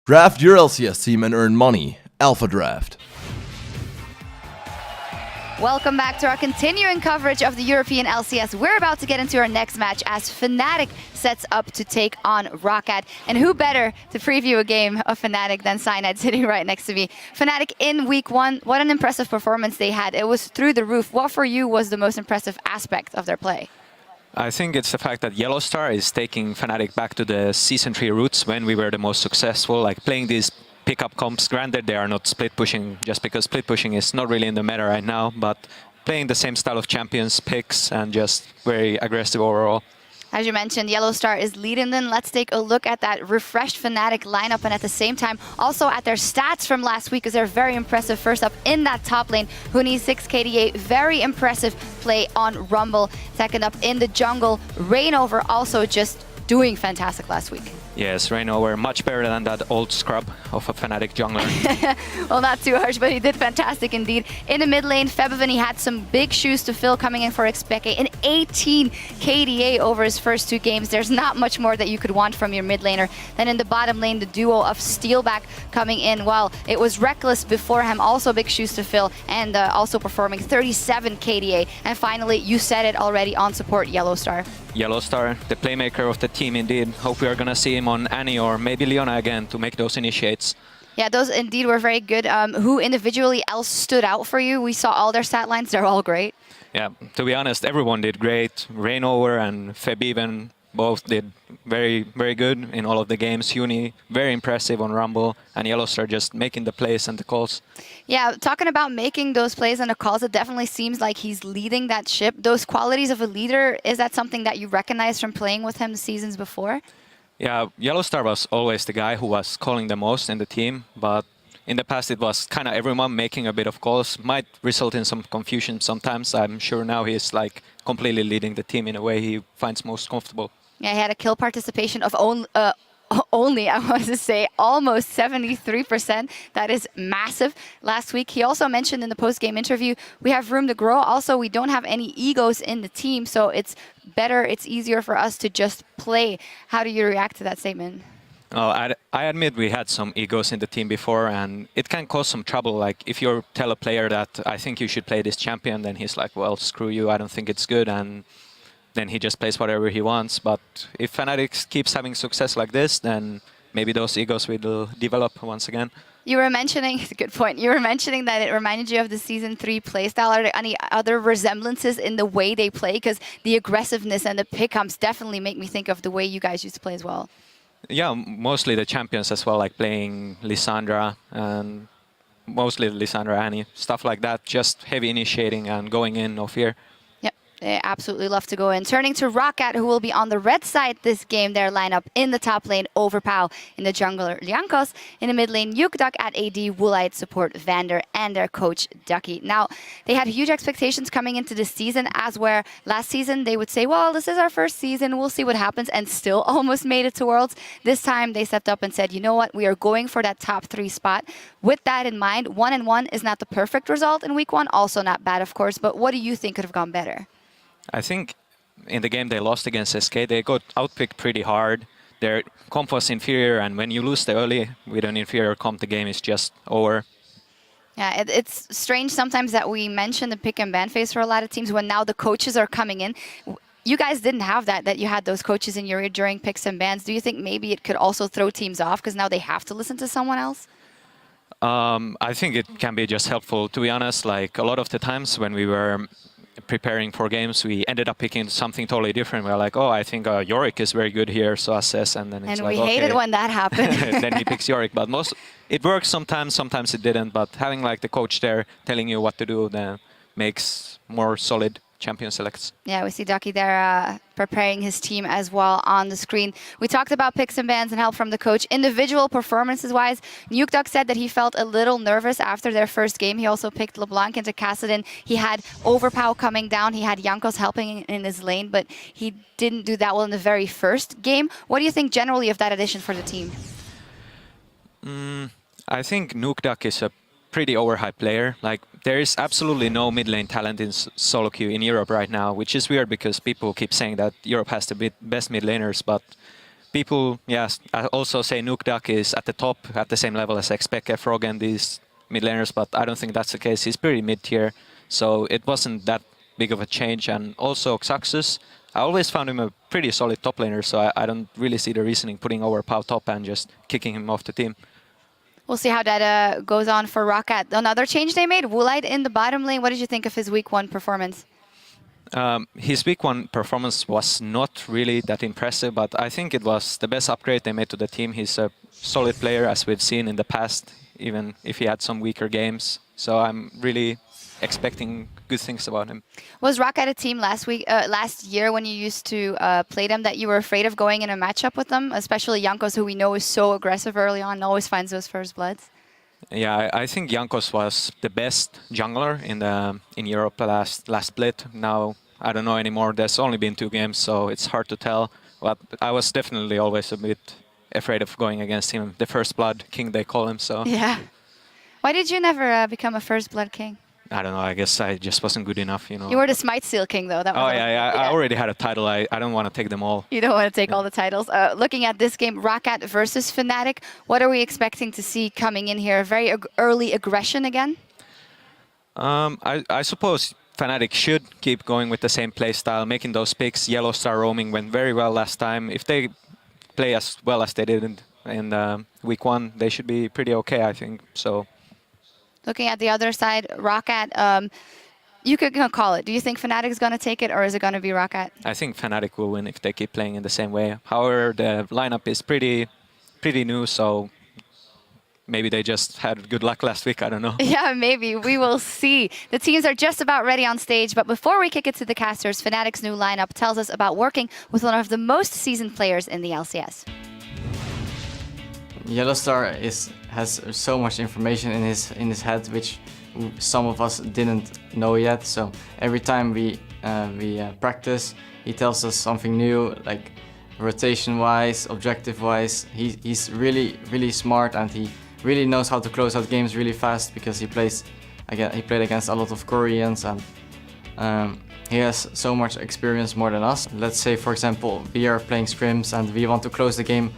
Draft your LCS team and earn money. Alpha Draft. Welcome back to our continuing coverage of the European LCS. We're about to get into our next match as Fnatic sets up to take on ROCCAT. And who better to preview a game of Fnatic than Cyanide sitting right next to me. Fnatic in week one, what an impressive performance they had. It was through the roof. What for you was the most impressive aspect of their play? I think it's the fact that Yellowstar is taking Fnatic back to the Season 3 roots when we were the most successful, like playing these pickup comps. Granted, they are not split pushing just because split pushing is not really in the meta right now, but playing the same style of champions picks and just very aggressive overall. As you mentioned, Yellowstar is leading them. Let's take a look at that refreshed Fnatic lineup and at the same time also at their stats from last week because they're very impressive. First up in that top lane, Huni 6 KDA, very impressive play on Rumble. Second up in the jungle, Reignover also just doing fantastic last week. Yes, Reignover much better than that old scrub of a Fnatic jungler. Well, not too harsh, but he did fantastic indeed. In the mid lane, Febiven, he had some big shoes to fill coming in for Xpeke. An 18 KDA over his first two games. There's not much more that you could want from your mid laner. Then in the bottom lane, the duo of Steelback coming in. Well, it was Reckless before him, also big shoes to fill, and also performing 37 KDA. And finally, you said it already on support, Yellowstar. Yellowstar, the playmaker of the team indeed. Hope we are going to see him on Annie or maybe Leona again to make those initiates. Yeah, those indeed were very good. Who individually else stood out for you? We saw all their stat lines. They're all great. Yeah, to be honest, everyone did great. Reignover and Febiven both did very, very good in all of the games. Huni, very impressive on Rumble, and Yellowstar just making the plays and the calls. Yeah, talking about making those plays and the calls, it definitely seems like he's leading that ship. Those qualities of a leader, is that something that you recognize from playing with him the seasons before? Yeah, Yellowstar was always the guy who was calling the most in the team, but in the past it was kind of everyone making a bit of calls. Might result in some confusion sometimes. I'm sure now he's like completely leading the team in a way he finds most comfortable. Yeah, he had a kill participation of only, I want to say, almost 73%. That is massive last week. He also mentioned in the post-game interview, we have room to grow. Also, we don't have any egos in the team, so it's better, it's easier for us to just play. How do you react to that statement? Oh, I admit we had some egos in the team before, and it can cause some trouble. Like, if you tell a player that I think you should play this champion, then he's like, well, screw you, I don't think it's good, and then he just plays whatever he wants. But if Fnatic keeps having success like this, then maybe those egos will develop once again. You were mentioning, it's a good point, you were mentioning that it reminded you of the Season 3 playstyle. Are there any other resemblances in the way they play? Because the aggressiveness and the pick-ups definitely make me think of the way you guys used to play as well. Yeah, mostly the champions as well, like playing Lissandra and mostly Lissandra Annie, stuff like that, just heavy initiating and going in, no fear. They absolutely love to go in. Turning to ROCCAT, who will be on the red side this game. Their lineup in the top lane, Overpow. In the jungler, Lyankos. In the mid lane, Yukduk at AD, Woolite support Vander, and their coach, Ducky. Now, they had huge expectations coming into this season, as where last season they would say, well, this is our first season, we'll see what happens, and still almost made it to Worlds. This time, they stepped up and said, you know what, we are going for that top 3 spot. With that in mind, 1-1 is not the perfect result in week 1, also not bad, of course, but what do you think could have gone better? I think in the game they lost against SK, they got outpicked pretty hard. Their comp was inferior, and when you lose the early with an inferior comp, the game is just over. Yeah, it's strange sometimes that we mention the pick and ban phase for a lot of teams when now the coaches are coming in. You guys didn't have that you had those coaches in your ear during picks and bans. Do you think maybe it could also throw teams off because now they have to listen to someone else? I think it can be just helpful. To be honest, like a lot of the times when we were preparing for games, we ended up picking something totally different. We're like, oh, I think Yorick is very good here, so assess, and then it's and like, we hated when that happened. Then he picks Yorick, but it works sometimes it didn't. But having like the coach there telling you what to do, then makes more solid champion selects. Yeah, we see Ducky there preparing his team as well on the screen. We talked about picks and bans and help from the coach. Individual performances-wise, Nukeduck said that he felt a little nervous after their first game. He also picked LeBlanc into Kassadin. He had Overpow coming down. He had Jankos helping in his lane, but he didn't do that well in the very first game. What do you think generally of that addition for the team? I think Nukeduck is a pretty overhyped player. Like, there is absolutely no mid lane talent in solo queue in Europe right now, which is weird because people keep saying that Europe has the best mid laners, but People, yes, I also say Nukdak is at the top, at the same level as Xpeke, Frog, and these mid laners, but I don't think that's the case. He's pretty mid-tier, so it wasn't that big of a change. And also Xaxus, I always found him a pretty solid top laner, so I don't really see the reasoning putting over Pau top and just kicking him off the team. We'll see how that goes on for ROCCAT. Another change they made, Woolite in the bottom lane. What did you think of his week 1 performance? His week 1 performance was not really that impressive, but I think it was the best upgrade they made to the team. He's a solid player, as we've seen in the past, even if he had some weaker games. So I'm really expecting good things about him. Was ROCCAT a team last year when you used to play them that you were afraid of going in a matchup with them, especially Jankos, who we know is so aggressive early on and always finds those first bloods? Yeah, I think Jankos was the best jungler in Europe last split. Now I don't know anymore. There's only been 2 games, so it's hard to tell. But I was definitely always a bit afraid of going against him. The first blood king, they call him. So yeah. Why did you never become a first blood king? I don't know. I guess I just wasn't good enough, you know. You were the Smite Seal king, though. That was I already had a title. I don't want to take them all. You don't want to take all the titles. Looking at this game, ROCCAT versus Fnatic, what are we expecting to see coming in here? Very early aggression again? I suppose Fnatic should keep going with the same play style, making those picks. Yellow Star roaming went very well last time. If they play as well as they did in week 1, they should be pretty okay, I think. So. Looking at the other side, ROCCAT, you could call it. Do you think Fnatic is going to take it, or is it going to be ROCCAT? I think Fnatic will win if they keep playing in the same way. However, the lineup is pretty new, so maybe they just had good luck last week. I don't know. Yeah, maybe. We will see. The teams are just about ready on stage, but before we kick it to the casters, Fnatic's new lineup tells us about working with one of the most seasoned players in the LCS. Yellowstar has so much information in his head, which some of us didn't know yet. So every time we practice, he tells us something new, like rotation-wise, objective-wise. He's really smart, and he really knows how to close out games really fast because he played against a lot of Koreans, and he has so much experience more than us. Let's say, for example, we are playing scrims and we want to close the game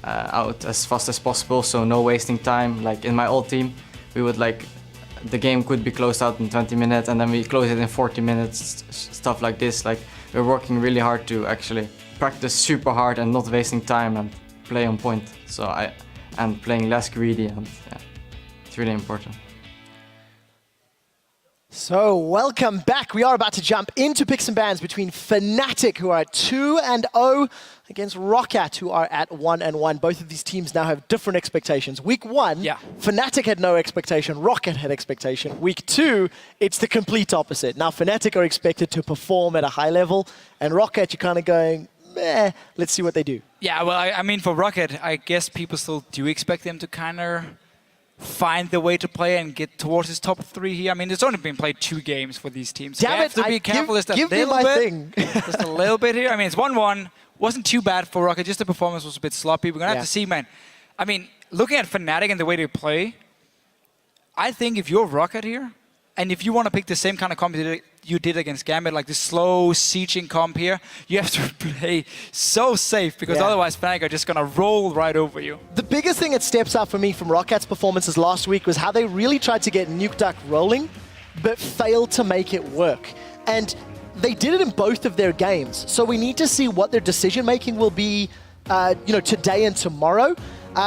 out as fast as possible, so no wasting time. Like in my old team, we would the game could be closed out in 20 minutes and then we close it in 40 minutes, stuff like this. Like we're working really hard to actually practice super hard and not wasting time and play on point. And playing less greedy, and yeah, it's really important. So, welcome back. We are about to jump into picks and bans between Fnatic, who are at 2-0, against ROCCAT, who are at 1-1. Both of these teams now have different expectations. Week 1, Fnatic had no expectation, ROCCAT had expectation. Week 2, it's the complete opposite. Now, Fnatic are expected to perform at a high level, and ROCCAT, you're kind of going, meh, let's see what they do. Yeah, well, I mean, for ROCCAT, I guess people still do expect them to kind of find the way to play and get towards his top 3 here. I mean, it's only been played 2 games for these teams. Damn you have to be careful just a little bit. Just a little bit here. I mean, it's 1-1. Wasn't too bad for ROCCAT. Just the performance was a bit sloppy. We're going to have to see, man. I mean, looking at Fnatic and the way they play, I think if you're ROCCAT here, and if you want to pick the same kind of comp you did against Gambit, like the slow sieging comp here, you have to play so safe, because otherwise Fnatic are just going to roll right over you. The biggest thing that steps out for me from ROCCAT's performances last week was how they really tried to get Nukeduck rolling, but failed to make it work. And they did it in both of their games. So we need to see what their decision-making will be today and tomorrow.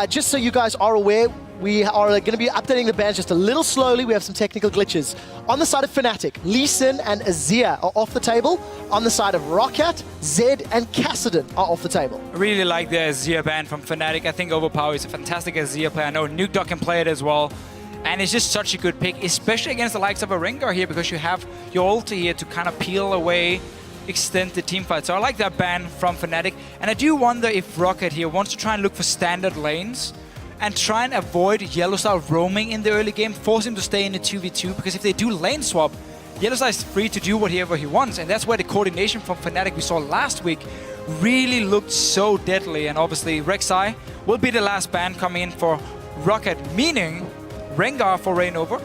Just so you guys are aware, we are going to be updating the bans just a little slowly. We have some technical glitches. On the side of Fnatic, Lee Sin and Azir are off the table. On the side of ROCCAT, Zed and Kassadin are off the table. I really like the Azir ban from Fnatic. I think Overpower is a fantastic Azir player. I know Nukeduck can play it as well. And it's just such a good pick, especially against the likes of a Rengar here, because you have your ulti here to kind of peel away, extend the team fight. So I like that ban from Fnatic. And I do wonder if ROCCAT here wants to try and look for standard lanes and try and avoid Yellowstar roaming in the early game, force him to stay in the 2v2, because if they do lane swap, Yellowstar is free to do whatever he wants, and that's where the coordination from Fnatic we saw last week really looked so deadly. And obviously Rek'Sai will be the last ban coming in for ROCCAT, meaning Rengar for Reignover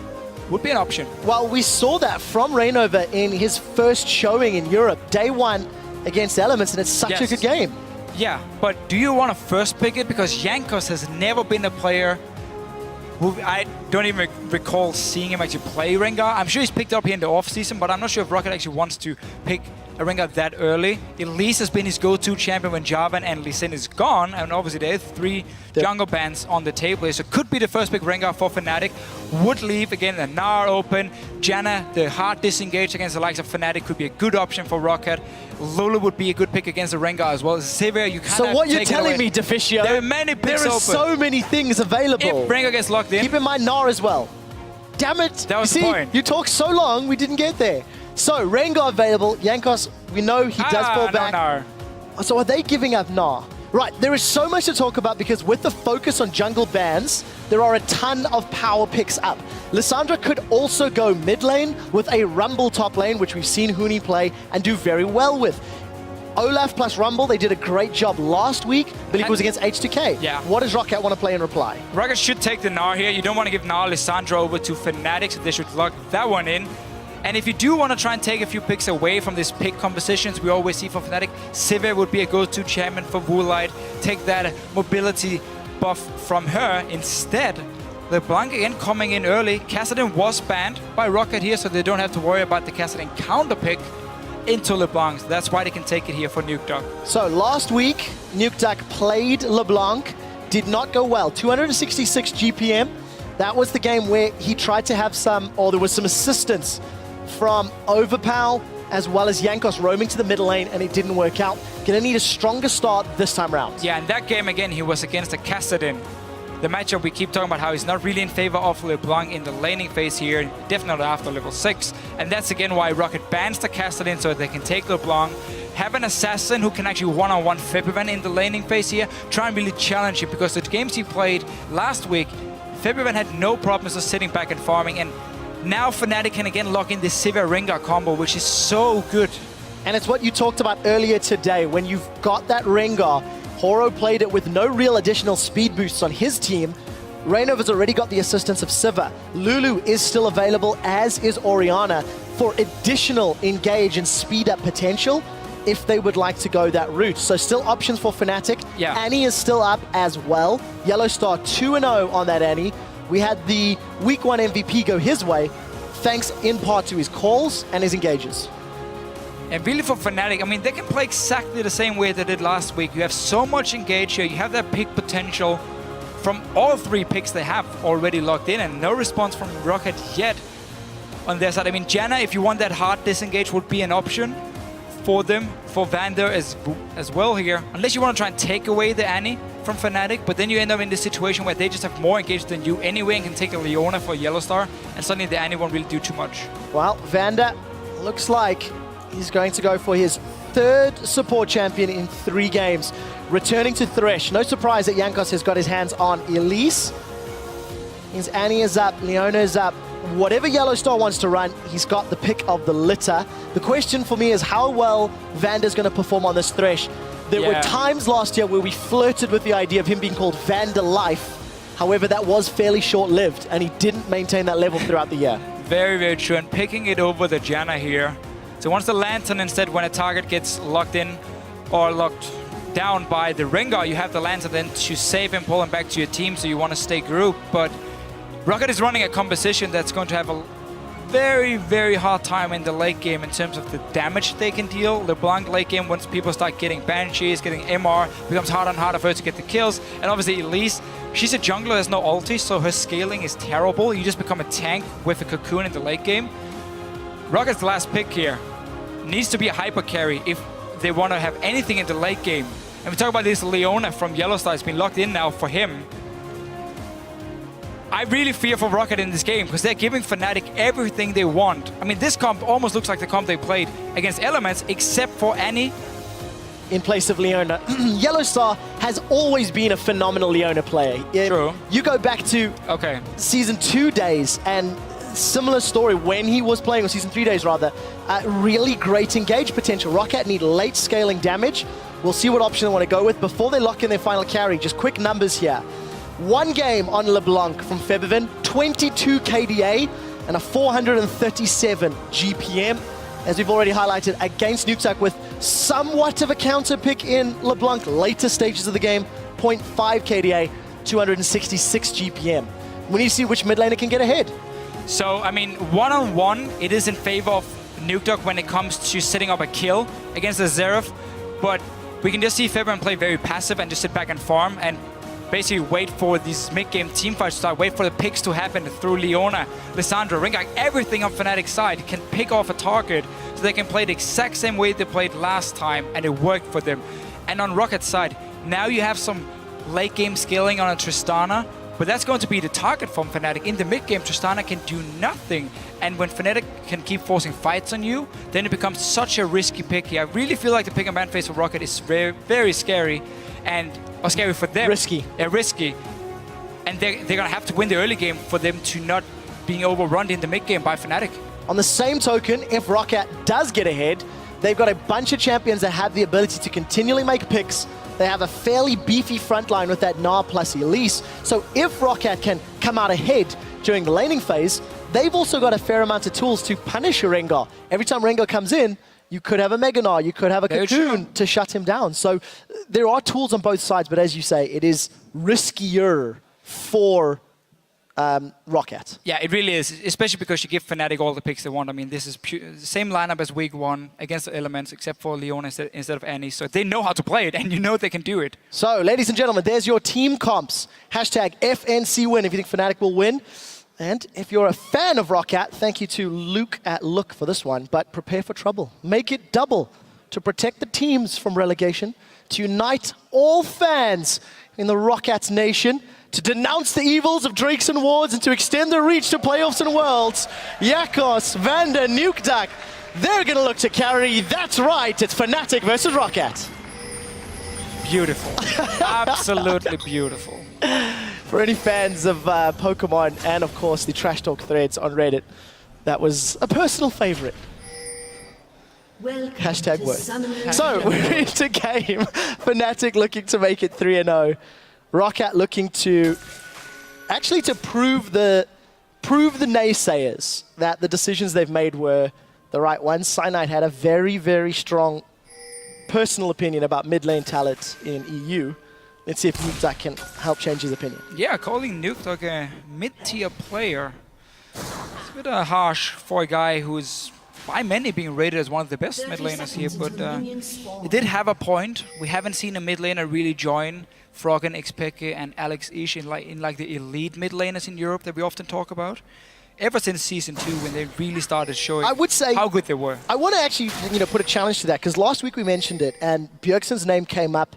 would be an option. Well, we saw that from Reignover in his first showing in Europe, day 1 against Elements, and it's such a good game. Yeah, but do you want to first pick it? Because Jankos has never been a player who I don't even recall seeing him actually play Rengar. I'm sure he's picked up here in the off-season, but I'm not sure if ROCCAT actually wants to pick a Rengar that early. Elise has been his go-to champion when Jarvan and Lee Sin is gone, and obviously there are 3 jungle bans on the table here, so could be the first pick Rengar for Fnatic. Would leave, again, the Gnar open. Janna, the hard disengage against the likes of Fnatic, could be a good option for ROCCAT. Lulu would be a good pick against the Rengar as well. Sivir, you can't. So what you're telling me, Deficio, there are many picks there are open. so many things available. If Rengar gets locked in. Keep in mind Gnar as well. Damn it. That was you the see, point. You talked so long, we didn't get there. So, Rengar available. Jankos, we know he does fall back. No, Gnar. So are they giving up Gnar? Right, there is so much to talk about because with the focus on jungle bans, there are a ton of power picks up. Lissandra could also go mid lane with a Rumble top lane, which we've seen Huni play and do very well with. Olaf plus Rumble, they did a great job last week, but it was against H2K. Yeah. What does ROCCAT want to play in reply? ROCCAT should take the Gnar here. You don't want to give Gnar Lissandra over to Fnatic, so they should lock that one in. And if you do want to try and take a few picks away from these pick compositions we always see for Fnatic, Sivir would be a go-to champion for Woolite. Take that mobility buff from her. Instead, LeBlanc again coming in early. Kassadin was banned by ROCCAT here, so they don't have to worry about the Kassadin counter pick into LeBlanc. So that's why they can take it here for Nukeduck. So last week, Nukeduck played LeBlanc, did not go well. 266 GPM. That was the game where he tried to have some, or there was some assistance from Overpow as well as Jankos roaming to the middle lane, and it didn't work out. Gonna need a stronger start this time around. Yeah, in that game again, he was against a Kassadin. The matchup we keep talking about how he's not really in favor of LeBlanc in the laning phase here, definitely after level 6. And that's again why ROCCAT bans the Kassadin so they can take LeBlanc, have an assassin who can actually one-on-one Febiven in the laning phase here, try and really challenge him, because the games he played last week, Febiven had no problems just sitting back and farming, and now Fnatic can again lock in the Sivir Rengar combo, which is so good. And it's what you talked about earlier today. When you've got that Rengar, Horo played it with no real additional speed boosts on his team. Reinova's already got the assistance of Sivir. Lulu is still available, as is Orianna, for additional engage and speed up potential if they would like to go that route. So still options for Fnatic. Yeah. Annie is still up as well. Yellowstar 2-0 on that Annie. We had the week 1 MVP go his way, thanks in part to his calls and his engages. And really for Fnatic, I mean, they can play exactly the same way they did last week. You have so much engage here. You have that pick potential from all 3 picks they have already locked in, and no response from ROCCAT yet on their side. I mean, Janna, if you want that hard disengage, would be an option for them, for Vander as well here. Unless you want to try and take away the Annie from Fnatic, but then you end up in this situation where they just have more engaged than you anyway and can take a Leona for Yellowstar, and suddenly the Annie won't really do too much. Well, Vander looks like he's going to go for his 3rd support champion in 3 games. Returning to Thresh. No surprise that Jankos has got his hands on Elise. His Annie is up, Leona is up. Whatever Yellowstar wants to run, he's got the pick of the litter. The question for me is how well Vander's going to perform on this Thresh. There were times last year where we flirted with the idea of him being called Vander Life. However, that was fairly short-lived, and he didn't maintain that level throughout the year. Very, very true, and picking it over the Janna here. So once the Lantern instead, when a target gets locked in or locked down by the Rengar, you have the Lantern then to save him, pull him back to your team, so you want to stay grouped. But ROCCAT is running a composition that's going to have a very, very hard time in the late game in terms of the damage they can deal. LeBlanc late game, once people start getting Banshees, getting MR, becomes harder and harder for her to get the kills. And obviously Elise, she's a jungler, there's no ulti, so her scaling is terrible. You just become a tank with a cocoon in the late game. ROCCAT's the last pick here needs to be a hyper carry if they want to have anything in the late game. And we talk about this Leona from Yellowstar, it's been locked in now for him. I really fear for ROCCAT in this game because they're giving Fnatic everything they want. I mean, this comp almost looks like the comp they played against Elements, except for Annie. In place of Leona. Yellowstar has always been a phenomenal Leona player. True. You go back to Season 2 days, and similar story when he was playing, or Season 3 days rather, really great engage potential. ROCCAT need late scaling damage. We'll see what option they want to go with before they lock in their final carry. Just quick numbers here. 1 game on LeBlanc from Febiven, 22 KDA and a 437 GPM. As we've already highlighted, against Nukeduck with somewhat of a counter pick in LeBlanc later stages of the game. 0.5 KDA, 266 GPM. We need to see which mid laner can get ahead. So, I mean, one-on-one, it is in favor of Nukeduck when it comes to setting up a kill against the Xerath, but we can just see Fabian play very passive and just sit back and farm and basically wait for these mid-game teamfights to start, wait for the picks to happen through Leona, Lissandra, Ringak, everything on Fnatic's side can pick off a target so they can play the exact same way they played last time and it worked for them. And on ROCCAT's side, now you have some late game scaling on a Tristana, but that's going to be the target from Fnatic. In the mid game, Tristana can do nothing. And when Fnatic can keep forcing fights on you, then it becomes such a risky pick here. I really feel like the pick and ban phase for ROCCAT is very, very scary. Or scary for them. Risky. Yeah, risky. And they're going to have to win the early game for them to not being overrun in the mid game by Fnatic. On the same token, if ROCCAT does get ahead, they've got a bunch of champions that have the ability to continually make picks. They have a fairly beefy front line with that Gnar plus Elise. So if ROCCAT can come out ahead during the laning phase, they've also got a fair amount of tools to punish your Rengar. Every time Rengar comes in, you could have a Mega Gnar, you could have a Cocoon to shut him down. So there are tools on both sides, but as you say, it is riskier for ROCCAT. Yeah, it really is, especially because you give Fnatic all the picks they want. I mean, this is the same lineup as week 1 against the Elements, except for Leona instead of Annie. So they know how to play it, and you know they can do it. So, ladies and gentlemen, there's your team comps. Hashtag FNCWin if you think Fnatic will win. And if you're a fan of ROCCAT, thank you to Luke at Look for this one, but prepare for trouble. Make it double to protect the teams from relegation, to unite all fans in the ROCCAT nation, to denounce the evils of Drakes and Wards, and to extend their reach to playoffs and worlds. Yakos, Vander, Nukeduck, they're going to look to carry. That's right, it's Fnatic versus ROCCAT. Beautiful. Absolutely beautiful. For any fans of Pokemon and, of course, the Trash Talk threads on Reddit, that was a personal favorite. Hashtag word. So, we're into game. Fnatic looking to make it 3-0. ROCCAT looking to actually to prove the naysayers that the decisions they've made were the right ones. Cyanide had a very, very strong personal opinion about mid lane talent in EU. Let's see if Nukeduck can help change his opinion. Yeah, calling Nukeduck a mid-tier player. It's a bit harsh for a guy who's by many being rated as one of the best mid laners here, but it did have a point. We haven't seen a mid laner really join Froggen, Xpeke, and Alex Ish in like the elite mid laners in Europe that we often talk about. Ever since Season 2, when they really started showing how good they were. I want to actually put a challenge to that, because last week we mentioned it, and Bjergsen's name came up,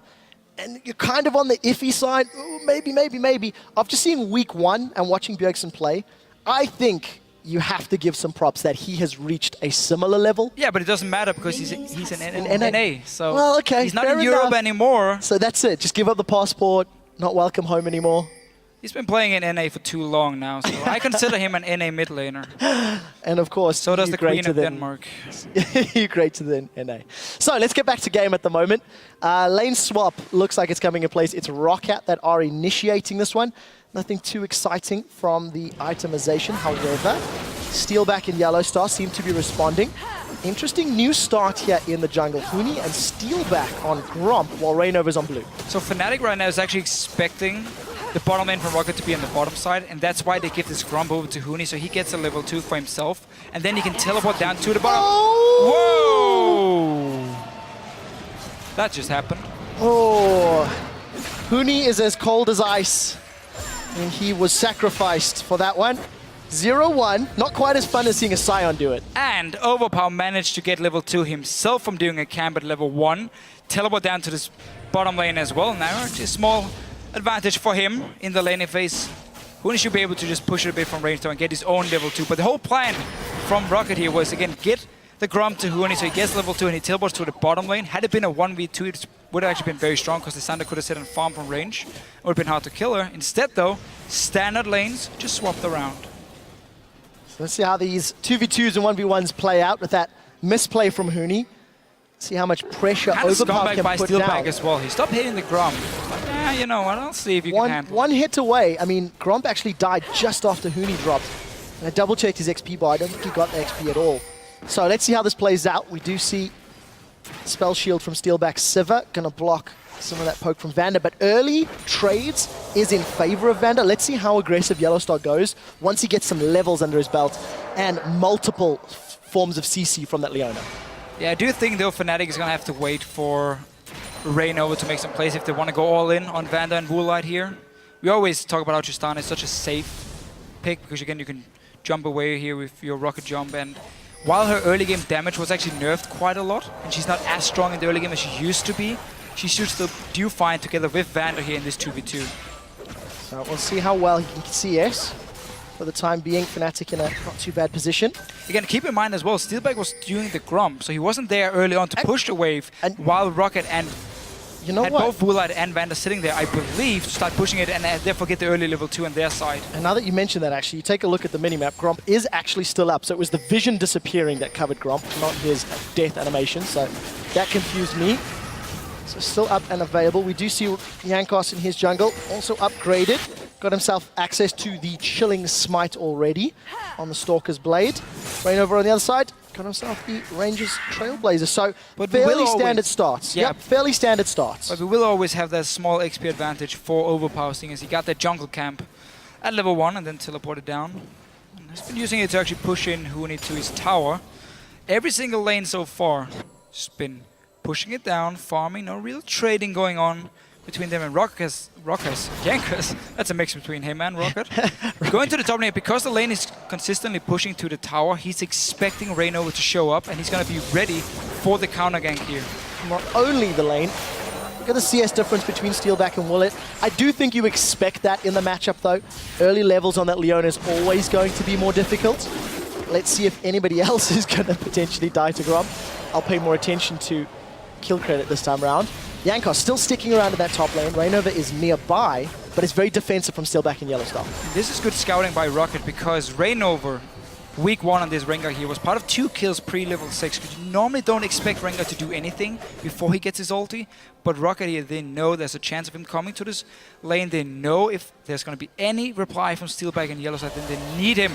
and you're kind of on the iffy side. Ooh, maybe. After seeing week 1 and watching Bjergsen play, I think you have to give some props that he has reached a similar level. Yeah, but it doesn't matter because he's an NA. So well, okay, he's not in Europe anymore. So that's it. Just give up the passport, not welcome home anymore. He's been playing in NA for too long now, so I consider him an NA mid laner. And of course, so does the Queen of Denmark. You greater than NA. So let's get back to game at the moment. Lane swap looks like it's coming in place. It's ROCCAT that are initiating this one. Nothing too exciting from the itemization. However, Steelback and Yellowstar seem to be responding. Interesting new start here in the jungle. Huni and Steelback on Gromp while Rainover's on blue. So Fnatic right now is actually expecting the bottom lane from ROCCAT to be on the bottom side, and that's why they give this Gromp over to Huni, so he gets a level 2 for himself, and then he can teleport down to the bottom. Oh! Whoa! That just happened. Oh, Huni is as cold as ice, and he was sacrificed for that one. 0-1, not quite as fun as seeing a Scion do it. And Overpower managed to get level 2 himself from doing a camp at level 1, teleport down to this bottom lane as well. Now, actually a small advantage for him in the laning phase. Huni should be able to just push it a bit from range and get his own level 2. But the whole plan from ROCCAT here was, again, get the Gromp to Huni so he gets level 2 and he teleports to the bottom lane. Had it been a 1v2, it would have actually been very strong because the Sander could have set and farm from range. It would have been hard to kill her. Instead, though, standard lanes just swapped around. So let's see how these 2v2s and 1v1s play out with that misplay from Huni. See how much pressure Overpower can put down. Steelback as well. He stopped hitting the Gromp. But, you know what? I'll see if you can handle it. One hit away. I mean, Gromp actually died just after Huni dropped. And I double-checked his XP bar. I don't think he got the XP at all. So let's see how this plays out. We do see Spell Shield from Steelback Siva, gonna block some of that poke from Vander, but early trades is in favor of Vander. Let's see how aggressive Yellowstar goes once he gets some levels under his belt and multiple forms of CC from that Leona. Yeah, I do think though Fnatic is gonna have to wait for Reignover to make some plays if they want to go all in on Vander and Woolite here. We always talk about how Tristana is such a safe pick because again you can jump away here with your rocket jump, and while her early game damage was actually nerfed quite a lot and she's not as strong in the early game as she used to be, she should still do fine together with Vander here in this 2v2. So we'll see how well he can CS. For the time being, Fnatic in a not too bad position. Again, keep in mind as well, Steelback was doing the Grump, so he wasn't there early on to push the wave, while ROCCAT and you know had both Woolite and Vander sitting there, I believe, to start pushing it and therefore get the early level 2 on their side. And now that you mention that, actually, you take a look at the minimap, Gromp is actually still up. So it was the vision disappearing that covered Gromp, not his death animation. So that confused me. So still up and available. We do see Jankos in his jungle, also upgraded. Got himself access to the Chilling Smite already on the Stalker's Blade. Reignover on the other side, got himself the Rangers Trailblazer. So fairly standard starts. Yeah. Yep, fairly standard starts. But we will always have that small XP advantage for Overpower, seeing as he got that jungle camp at level 1 and then teleported down. And he's been using it to actually push in Huni to his tower. Every single lane so far, just been pushing it down, farming, no real trading going on between them and Jankos. That's a mix between him and ROCCAT. Going to the top lane, because the lane is consistently pushing to the tower, he's expecting Reignover to show up and he's going to be ready for the counter gank here. Not only the lane, look at the CS difference between Steelback and Woolit. I do think you expect that in the matchup though. Early levels on that Leona is always going to be more difficult. Let's see if anybody else is going to potentially die to Gromp. I'll pay more attention to kill credit this time around. Jankos still sticking around in that top lane. Reignover is nearby, but it's very defensive from Steelback and Yellowstar. This is good scouting by ROCCAT because Reignover, week 1 on this Rengar here, was part of 2 kills pre-level 6. Because you normally don't expect Rengar to do anything before he gets his ulti, but ROCCAT here, they know there's a chance of him coming to this lane. They know if there's going to be any reply from Steelback and Yellowstar, then they need him.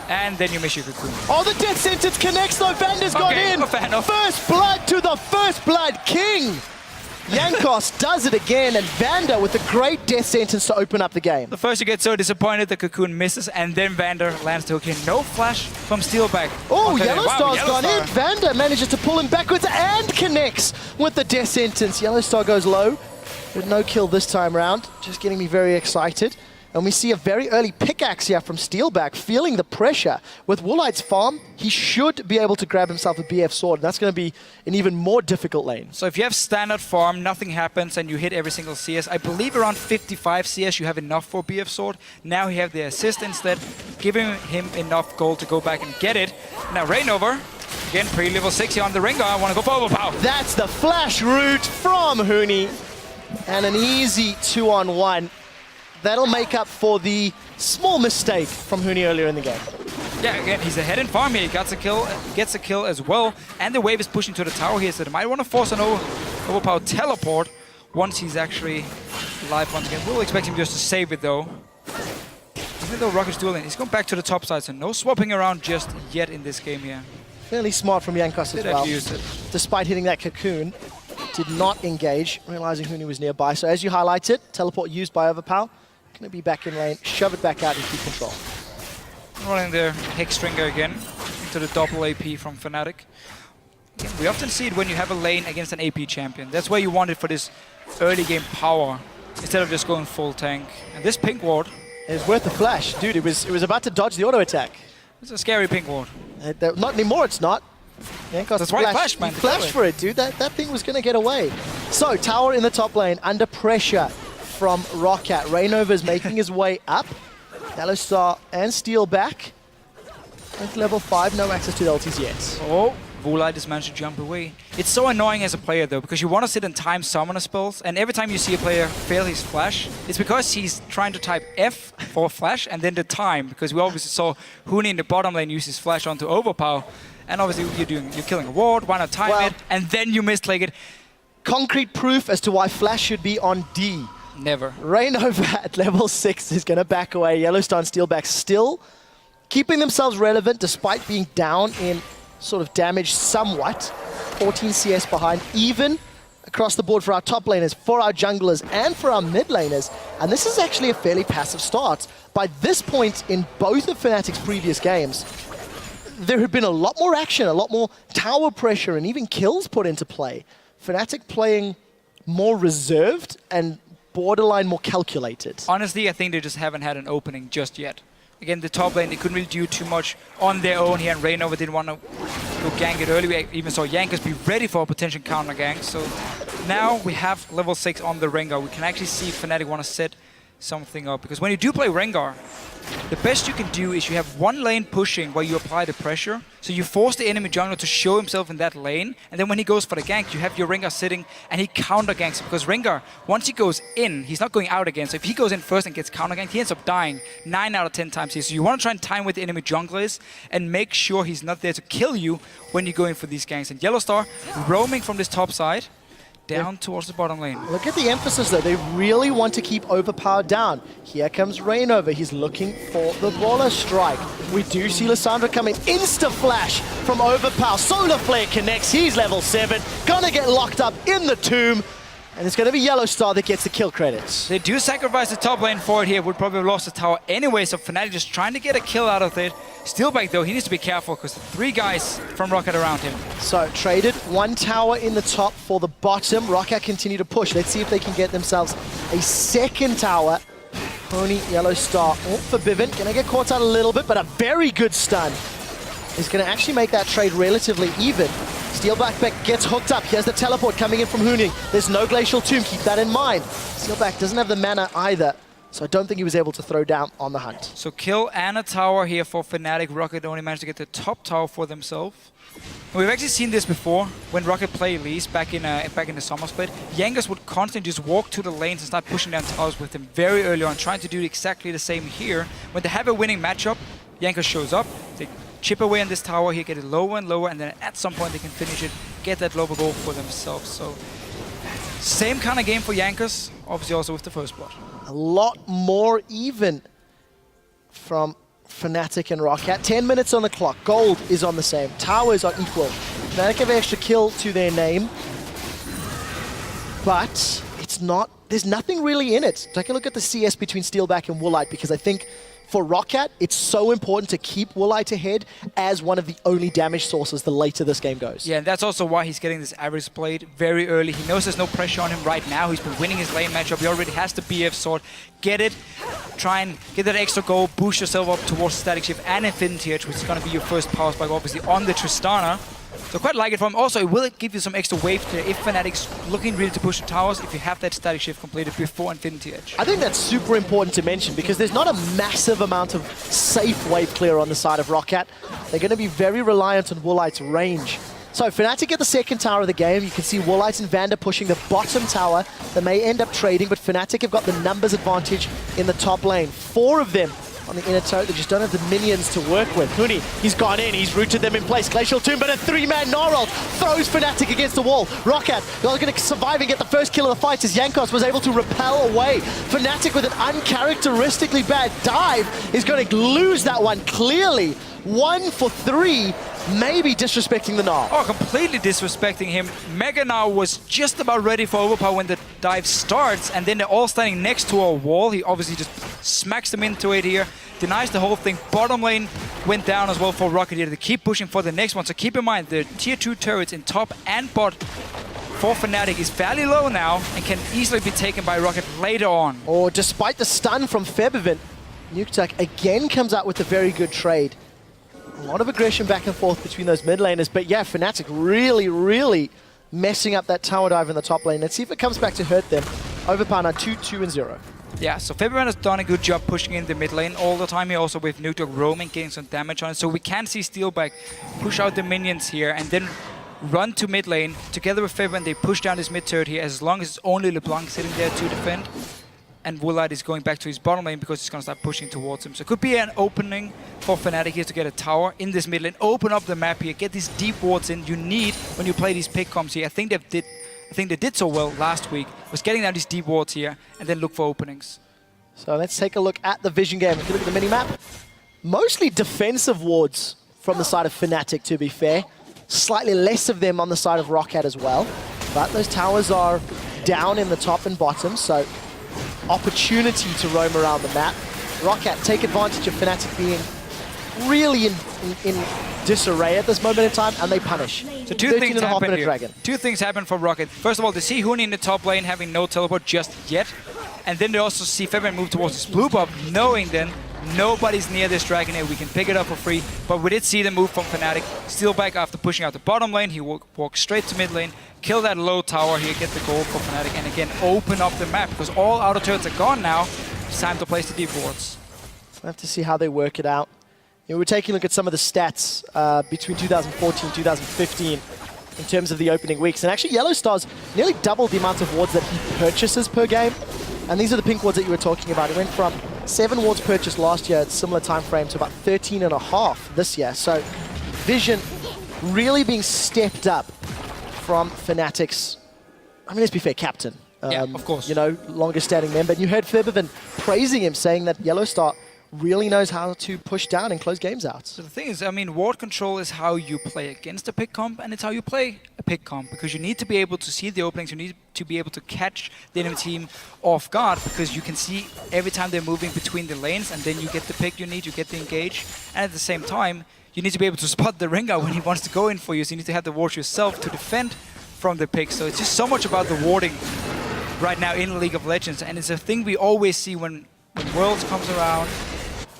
And then you miss your cocoon. Oh, the death sentence connects though. Vander's gone in. First blood to the First Blood King. Jankos does it again, and Vander with a great death sentence to open up the game. The first you get so disappointed, the cocoon misses, and then Vander lands the hook in. No flash from Steelback. Oh, okay, Yellowstar's wow, gone in. Vander manages to pull him backwards and connects with the death sentence. Yellowstar goes low, but no kill this time around. Just getting me very excited. And we see a very early pickaxe here from Steelback, feeling the pressure. With Woolite's farm, he should be able to grab himself a BF sword, and that's going to be an even more difficult lane. So if you have standard farm, nothing happens, and you hit every single CS, I believe around 55 CS you have enough for BF sword. Now you have the assist instead, giving him enough gold to go back and get it. Now Reignover, again pre-level 6 here on the Rengar, I want to go for overpower. That's the flash route from Huni, and an easy 2-on-1. That'll make up for the small mistake from Huni earlier in the game. Yeah, again, he's ahead in farm here. He gets a kill as well. And the wave is pushing to the tower here, so they might want to force an overpower teleport once he's actually live once again. We'll expect him just to save it though. Even though ROCCAT's dueling, he's going back to the top side, so no swapping around just yet in this game here. Fairly smart from Jankos as well. Despite hitting that cocoon, did not engage, realizing Huni was nearby. So as you highlighted, teleport used by Overpower. Going to be back in lane, shove it back out and keep control. Running the Hex Stringer again into the double AP from Fnatic. Again, we often see it when you have a lane against an AP champion. That's where you want it for this early game power instead of just going full tank. And this pink ward is worth the flash. Dude, it was about to dodge the auto attack. It's a scary pink ward. Not anymore, it's not. Jankos That's why flash, man. He flashed for it, dude. That thing was going to get away. So, tower in the top lane, under pressure from ROCCAT. Reignover's making his way up. Yellowstar and Steelback with level 5, no access to the ultis yet. Oh, Woolite just managed to jump away. It's so annoying as a player though, because you want to sit and time summoner spells, and every time you see a player fail his flash, it's because he's trying to type F for flash and then the time, because we obviously saw Huni in the bottom lane use his flash onto overpower, and obviously you're killing a ward, why not time it, and then you misclick it. Concrete proof as to why flash should be on D. Never. Reignover at level 6 is going to back away. Yellowstar and Steelback still keeping themselves relevant despite being down in sort of damage somewhat. 14 CS behind, even across the board for our top laners, for our junglers, and for our mid laners. And this is actually a fairly passive start. By this point in both of Fnatic's previous games, there had been a lot more action, a lot more tower pressure, and even kills put into play. Fnatic playing more reserved and borderline more calculated. Honestly, I think they just haven't had an opening just yet. Again, the top lane, they couldn't really do too much on their own here, and Reignover didn't want to go gank it early. We even saw Jankos be ready for a potential counter gank. So now we have level 6 on the Rengar. We can actually see Fnatic want to set something up, because when you do play Rengar, the best you can do is you have one lane pushing where you apply the pressure, so you force the enemy jungler to show himself in that lane, and then when he goes for the gank, you have your Rengar sitting and he counter ganks, because Rengar, once he goes in, he's not going out again. So if he goes in first and gets counter ganked, he ends up dying 9 out of 10 times here. So you want to try and time with the enemy jungler is and make sure he's not there to kill you when you go in for these ganks. And Yellowstar roaming from this top side down towards the bottom lane. Look at the emphasis though, they really want to keep Overpower down. Here comes Reignover, he's looking for the Brawler Strike. We do see Lissandra coming, Insta-flash from Overpower. Solar Flare connects, he's level 7, gonna get locked up in the tomb. And it's going to be Yellowstar that gets the kill credits. They do sacrifice the top lane for it here. Would probably have lost the tower anyway, so Fnatic just trying to get a kill out of it. Steelback though, he needs to be careful because 3 guys from ROCCAT around him. So traded 1 tower in the top for the bottom. ROCCAT continue to push. Let's see if they can get themselves a second tower. Pony, Yellowstar, for Bivin. Gonna get caught out a little bit, but a very good stun is gonna actually make that trade relatively even. Steelback gets hooked up. Here's the teleport coming in from Hooning. There's no Glacial Tomb, keep that in mind. Steelback doesn't have the mana either, so I don't think he was able to throw down on the hunt. So kill and a tower here for Fnatic. ROCCAT only managed to get the top tower for themselves. We've actually seen this before when ROCCAT played Elise back in the summer split. Jankos would constantly just walk to the lanes and start pushing down towers with them very early on, trying to do exactly the same here. When they have a winning matchup, Jankos shows up, they chip away on this tower here, get it lower and lower, and then at some point they can finish it, get that global goal for themselves. So same kind of game for Jankos, obviously also with the first blood. A lot more even from Fnatic and ROCCAT. 10 minutes on the clock. Gold is on the same. Towers are equal. Fnatic have an extra kill to their name, but it's not. There's nothing really in it. Take a look at the CS between Steelback and Woolite, because I think for ROCCAT, it's so important to keep Woolite ahead as one of the only damage sources the later this game goes. Yeah, and that's also why he's getting this average played very early. He knows there's no pressure on him right now. He's been winning his lane matchup. He already has the BF sword. Get it, try and get that extra goal, boost yourself up towards Static Shift and Infinity Edge, which is going to be your first power spike, obviously, on the Tristana. So quite like it from him. Also, it will give you some extra wave clear if Fnatic's looking really to push the towers, if you have that Static Shift completed before Infinity Edge. I think that's super important to mention, because there's not a massive amount of safe wave clear on the side of ROCCAT. They're going to be very reliant on Woolite's range. So Fnatic get the second tower of the game. You can see Woolite and Vander pushing the bottom tower. They may end up trading, but Fnatic have got the numbers advantage in the top lane. 4 of them on the inner turret. They just don't have the minions to work with. Huni, he's gone in, he's rooted them in place. Glacial Tomb, but a 3-man Gnarl throws Fnatic against the wall. ROCCAT, they're going to survive and get the first kill of the fight as Jankos was able to repel away. Fnatic with an uncharacteristically bad dive is going to lose that one clearly. 1 for 3, maybe disrespecting the Gnarl. Oh, completely disrespecting him. Mega Gnarl was just about ready for overpower when the dive starts, and then they're all standing next to a wall. He obviously just smacks them into it here, denies the whole thing. Bottom lane went down as well for ROCCAT here. They keep pushing for the next one, so keep in mind the tier 2 turrets in top and bot for Fnatic is fairly low now and can easily be taken by ROCCAT later on. Or despite the stun from Febivin, Nukeduck again comes out with a very good trade. A lot of aggression back and forth between those mid laners, but yeah, Fnatic really messing up that tower dive in the top lane. Let's see if it comes back to hurt them. Overpower now 2-2-0. Yeah, so Febivin has done a good job pushing in the mid lane all the time here, also with Nukeduck roaming, getting some damage on it. So we can see Steelback push out the minions here and then run to mid lane. Together with Febivin, they push down this mid turret here as long as it's only LeBlanc sitting there to defend. And Woolite is going back to his bottom lane because he's going to start pushing towards him. So it could be an opening for Fnatic here to get a tower in this mid lane. Open up the map here, get these deep wards in you need when you play these pick comps here. I think they did so well last week, was getting down these deep wards here and then look for openings. So let's take a look at the vision game. If you look at the mini-map, mostly defensive wards from the side of Fnatic, to be fair. Slightly less of them on the side of ROCCAT as well. But those towers are down in the top and bottom, so opportunity to roam around the map. ROCCAT take advantage of Fnatic being really in disarray at this moment in time, and they punish. So two things happen here. Dragon. Two things happen for ROCCAT. First of all, they see Huni in the top lane having no teleport just yet. And then they also see Fabian move towards this blue buff, knowing then nobody's near this dragon here. We can pick it up for free. But we did see the move from Fnatic. Steal back after pushing out the bottom lane. He walked straight to mid lane, kill that low tower here, get the gold for Fnatic, and again open up the map because all outer turrets are gone now. It's time to place the deep wards. We'll have to see how they work it out. You know, we're taking a look at some of the stats between 2014 and 2015 in terms of the opening weeks. And actually, Yellowstar's nearly doubled the amount of wards that he purchases per game. And these are the pink wards that you were talking about. It went from 7 wards purchased last year at similar time frame to about 13.5 this year. So Vision really being stepped up from Fnatic's, I mean, let's be fair, captain. Yeah, of course. You know, longest standing member. And you heard Febiven praising him, saying that Yellowstar really knows how to push down and close games out. So the thing is, I mean, ward control is how you play against a pick comp, and it's how you play a pick comp, because you need to be able to see the openings, you need to be able to catch the enemy team off guard, because you can see every time they're moving between the lanes, and then you get the pick you need, you get the engage, and at the same time, you need to be able to spot the Rengar when he wants to go in for you, so you need to have the wards yourself to defend from the pick. So it's just so much about the warding right now in League of Legends, and it's a thing we always see when Worlds comes around.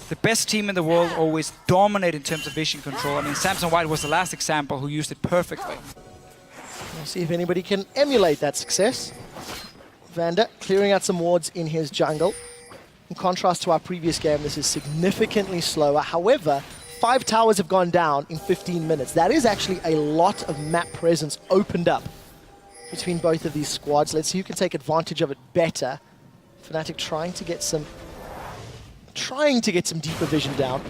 The best team in the world always dominate in terms of vision control. I mean, Samson White was the last example who used it perfectly. We'll see if anybody can emulate that success. Vander clearing out some wards in his jungle. In contrast to our previous game, this is significantly slower. However, 5 towers have gone down in 15 minutes. That is actually a lot of map presence opened up between both of these squads. Let's see who can take advantage of it better. Fnatic trying to get some deeper vision down,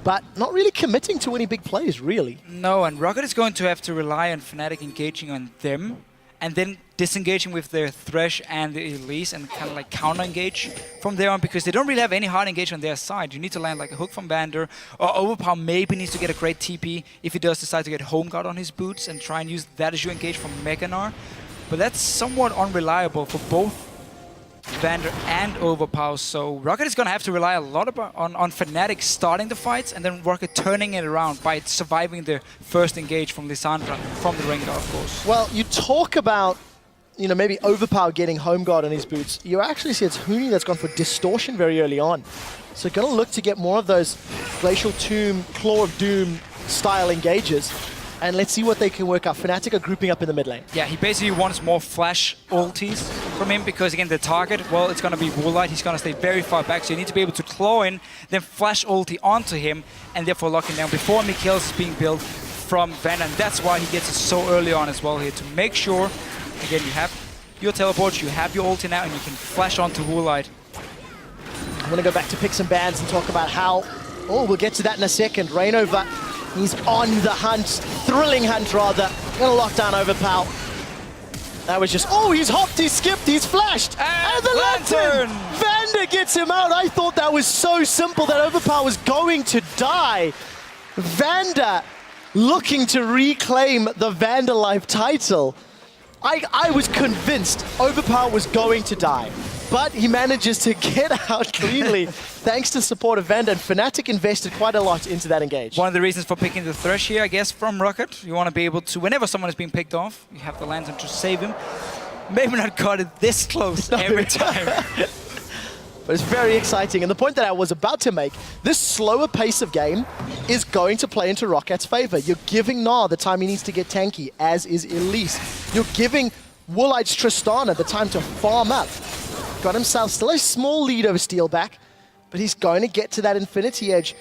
but not really committing to any big plays, really. No, and ROCCAT is going to have to rely on Fnatic engaging on them, and then disengaging with their Thresh and the Elise, and kind of like counter-engage from there on, because they don't really have any hard engage on their side. You need to land like a hook from Vander, or Overpower maybe needs to get a great TP if he does decide to get Home Guard on his boots, and try and use that as your engage from Meganar. But that's somewhat unreliable for both Vander and Overpower, so ROCCAT is going to have to rely a lot on Fnatic starting the fights, and then ROCCAT turning it around by surviving the first engage from Lissandra, from the Rengar, of course. Well, you talk about, you know, maybe Overpower getting Home Guard on his boots. You actually see it's Huni that's gone for Distortion very early on. So going to look to get more of those Glacial Tomb, Claw of Doom style engages. And let's see what they can work out. Fnatic are grouping up in the mid lane. Yeah, he basically wants more flash ultis from him, because again, the target, well, it's going to be Woolite. He's going to stay very far back, so you need to be able to claw in, then flash ulti onto him, and therefore lock him down before Mikhail's is being built from Vander. And that's why he gets it so early on as well here, to make sure, again, you have your teleports, you have your ulti now, and you can flash onto Woolite. I'm going to go back to picks and bans and talk about how, we'll get to that in a second. Reignover, he's on the hunt, thrilling hunt rather. Gonna lock down Overpower. That was just, he's hopped, he's skipped, he's flashed. And the lantern! Vander gets him out. I thought that was so simple that Overpower was going to die. Vander looking to reclaim the Vander Life title. I was convinced Overpower was going to die, but he manages to get out cleanly thanks to support of Vander, and Fnatic invested quite a lot into that engage. One of the reasons for picking the Thresh here, I guess, from ROCCAT, you want to be able to, whenever someone is being picked off, you have the lantern to save him. Maybe not got it this close every time. But it's very exciting, and the point that I was about to make, this slower pace of game is going to play into ROCCAT's favor. You're giving Gnar the time he needs to get tanky, as is Elise. You're giving Woolite's Tristana the time to farm up. Got himself still a small lead over Steelback, but he's going to get to that Infinity Edge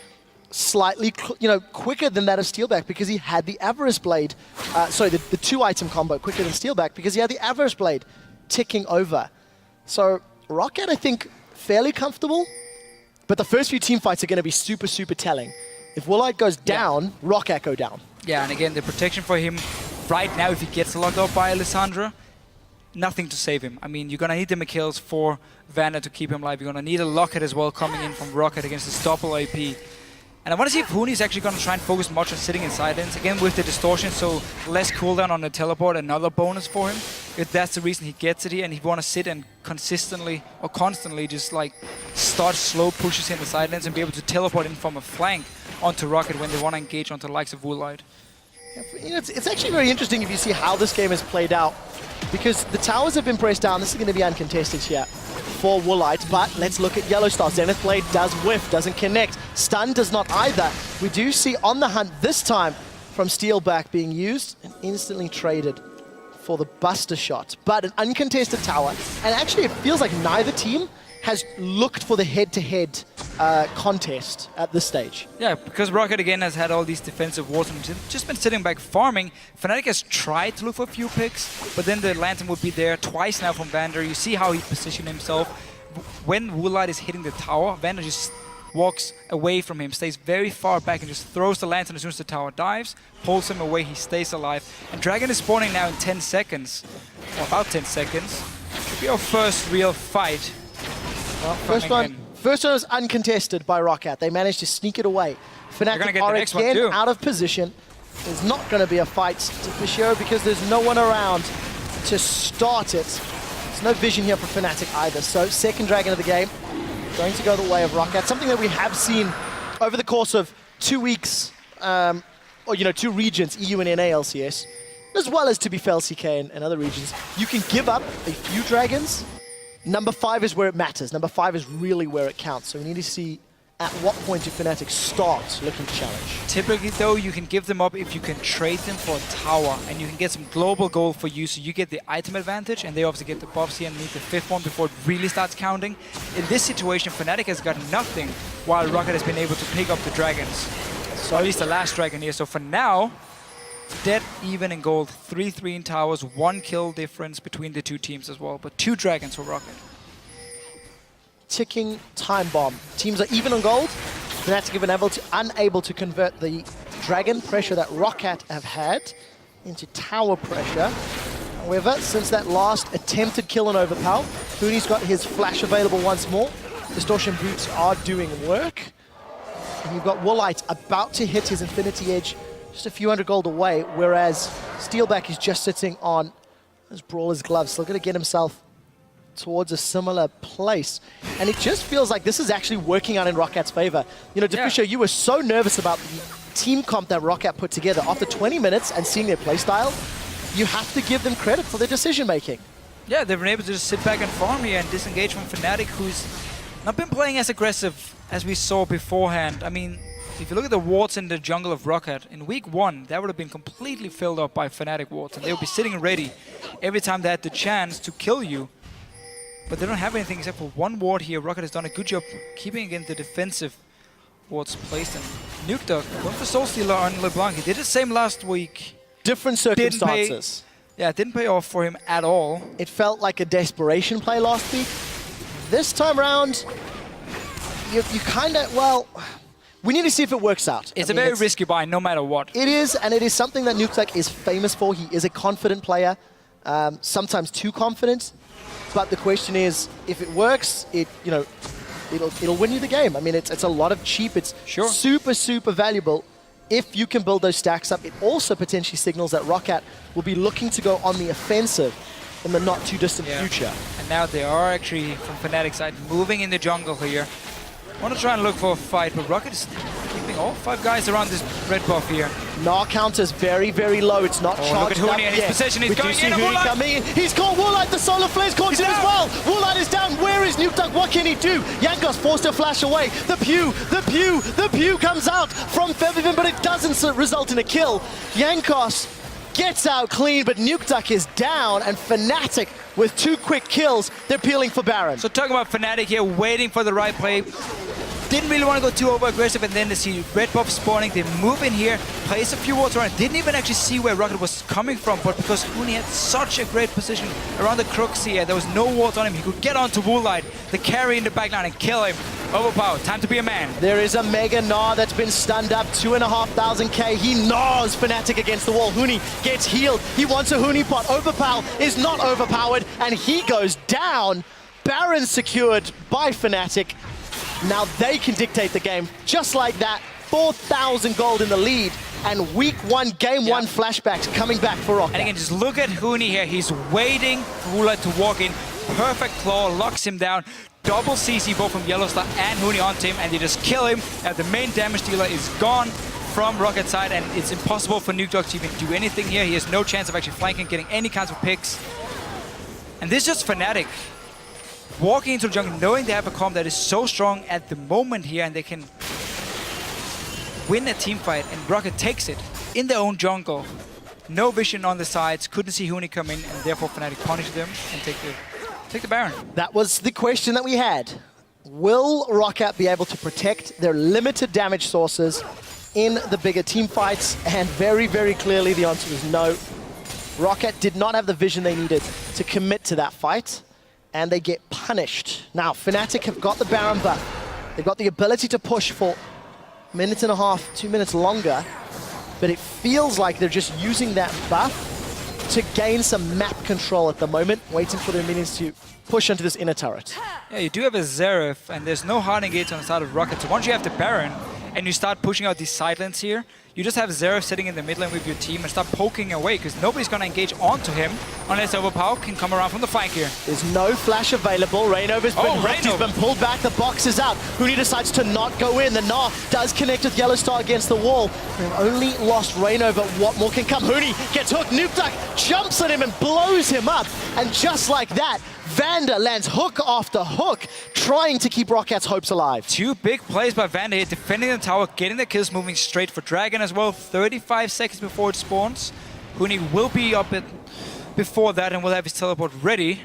slightly, quicker than that of Steelback, because he had the Avarice Blade, the 2-item combo quicker than Steelback, because he had the Avarice Blade ticking over. So ROCCAT, I think, fairly comfortable, but the first few team fights are going to be super, super telling. If Woolite goes down, ROCCAT go down. Yeah, and again, the protection for him right now, if he gets locked up by Lissandra, nothing to save him. I mean, you're going to need the Mikhails for Vander to keep him alive. You're going to need a ROCCAT as well coming in from ROCCAT against this double AP. And I want to see if Huni is actually going to try and focus much on sitting in silence. Again, with the distortion, so less cooldown on the teleport, another bonus for him. If that's the reason he gets it here, and he want to sit and consistently or constantly just like start slow pushes in the silence and be able to teleport in from a flank onto ROCCAT when they want to engage onto the likes of Woolite. You know, it's actually very interesting if you see how this game has played out, because the towers have been pressed down. This is going to be uncontested here for Woolite, but let's look at Yellowstar. Zenith Blade does whiff, doesn't connect. Stun does not either. We do see On the Hunt this time from Steelback being used and instantly traded for the Buster Shot, but an uncontested tower. And actually, it feels like neither team has looked for the head-to-head contest at this stage. Yeah, because ROCCAT again has had all these defensive wards and just been sitting back farming. Fnatic has tried to look for a few picks, but then the Lantern would be there twice now from Vander. You see how he positioned himself. When Woolite is hitting the tower, Vander just walks away from him, stays very far back and just throws the Lantern as soon as the tower dives, pulls him away, he stays alive. And Dragon is spawning now in 10 seconds, or about 10 seconds. Should be our first real fight. Well, first one was uncontested by ROCCAT. They managed to sneak it away. Fnatic are again out of position. There's not going to be a fight for sure because there's no one around to start it. There's no vision here for Fnatic either. So second Dragon of the game going to go the way of ROCCAT. Something that we have seen over the course of 2 weeks, or 2 regions, EU and NA LCS, as well as to be LCK and other regions. You can give up a few dragons. Number 5 is where it matters. Number 5 is really where it counts. So we need to see at what point do Fnatic start looking to challenge. Typically, though, you can give them up if you can trade them for a tower, and you can get some global gold for you, so you get the item advantage, and they obviously get the buffs here and need the 5th one before it really starts counting. In this situation, Fnatic has got nothing, while ROCCAT has been able to pick up the dragons. So at least the last dragon here. So for now, dead even in gold, 3-3 in towers, 1 kill difference between the two teams as well, but 2 dragons for ROCCAT. Ticking time bomb. Teams are even on gold. Fnatic have been unable to convert the dragon pressure that ROCCAT have had into tower pressure. However, since that last attempted kill on Overpower, Huni's got his flash available once more. Distortion boots are doing work. And you've got Woolite about to hit his Infinity Edge just a few hundred gold away, whereas Steelback is just sitting on his Brawler's gloves. Still going to get himself towards a similar place. And it just feels like this is actually working out in ROCCAT's favor. You know, Defusha, you were so nervous about the team comp that ROCCAT put together. After 20 minutes and seeing their playstyle, you have to give them credit for their decision making. Yeah, they've been able to just sit back and farm here and disengage from Fnatic, who's not been playing as aggressive as we saw beforehand. I mean, if you look at the wards in the jungle of ROCCAT, in week 1, that would have been completely filled up by Fnatic wards, and they would be sitting ready every time they had the chance to kill you. But they don't have anything except for 1 ward here. ROCCAT has done a good job keeping again the defensive wards placed. And Nukeduck went for Soul Stealer on LeBlanc. He did the same last week. Different circumstances. It didn't pay off for him at all. It felt like a desperation play last week. This time around, you kind of, well, we need to see if it works out. It's a very risky buy, no matter what. It is, and it is something that Nukeduck is famous for. He is a confident player, sometimes too confident. But the question is, if it works, it'll win you the game. I mean, it's a lot of cheap. It's super valuable. If you can build those stacks up, it also potentially signals that ROCCAT will be looking to go on the offensive in the not too distant future. And now they are actually, from Fnatic side, moving in the jungle here. Want to try and look for a fight, but ROCCAT is keeping all 5 guys around this red buff here. Gnar counter's very low. It's not charged look at up Huni and his position. He's going in. Huni coming in. He's caught Woolite. The Solar Flare's caught him as well. Woolite is down. Where is Nukeduck? What can he do? Jankos forced to flash away. The Pew comes out from Febiven, but it doesn't result in a kill. Jankos gets out clean, but Nukeduck is down, and Fnatic with 2 quick kills, they're peeling for Baron. So talking about Fnatic here, waiting for the right play. Didn't really want to go too over-aggressive, and then they see red buff spawning. They move in here, place a few wards around. Didn't even actually see where ROCCAT was coming from, but because Huni had such a great position around the crux here, there was no wards on him. He could get onto Woolite, the carry in the backline, and kill him. Overpowered. Time to be a man. There is a Mega Gnar that's been stunned up, 2,500k. He gnaws Fnatic against the wall. Huni gets healed. He wants a Huni pot. Overpower is not overpowered, and he goes down. Baron secured by Fnatic. Now they can dictate the game just like that. 4,000 gold in the lead. And week 1, game 1 flashbacks coming back for ROCCAT. And again, just look at Huni here. He's waiting for Wula to walk in. Perfect claw, locks him down. Double CC both from Yellowstar and Huni onto him, and they just kill him. And the main damage dealer is gone from ROCCAT side, and it's impossible for Nukedog to even do anything here. He has no chance of actually flanking, getting any kinds of picks. And this is just Fnatic walking into the jungle, knowing they have a comp that is so strong at the moment here, and they can win a team fight, and ROCCAT takes it in their own jungle. No vision on the sides, couldn't see Huni come in, and therefore Fnatic punish them and take the Baron. That was the question that we had. Will ROCCAT be able to protect their limited damage sources in the bigger team fights? And very, very clearly the answer is no. ROCCAT did not have the vision they needed to commit to that fight, and they get punished. Now, Fnatic have got the Baron buff. They've got the ability to push for a minute and a half, 2 minutes longer, but it feels like they're just using that buff to gain some map control at the moment, waiting for their minions to push into this inner turret. Yeah, you do have a Xerath, and there's no hard engage on the side of ROCCAT. So once you have the Baron, and you start pushing out these side lanes here, you just have Xerath sitting in the mid lane with your team and start poking away, because nobody's going to engage onto him unless Overpower can come around from the flank here. There's no flash available. Reignover's been hooked. He's been pulled back. The box is out. Huni decides to not go in. The Gnar does connect with Yellowstar against the wall. We've only lost Reignover. What more can come? Huni gets hooked. Nukeduck jumps at him and blows him up. And just like that, Vander lands hook after hook, trying to keep ROCCAT's hopes alive. 2 big plays by Vander here, defending the tower, getting the kills, moving straight for Dragon as well. 35 seconds before it spawns. Huni will be up before that and will have his teleport ready.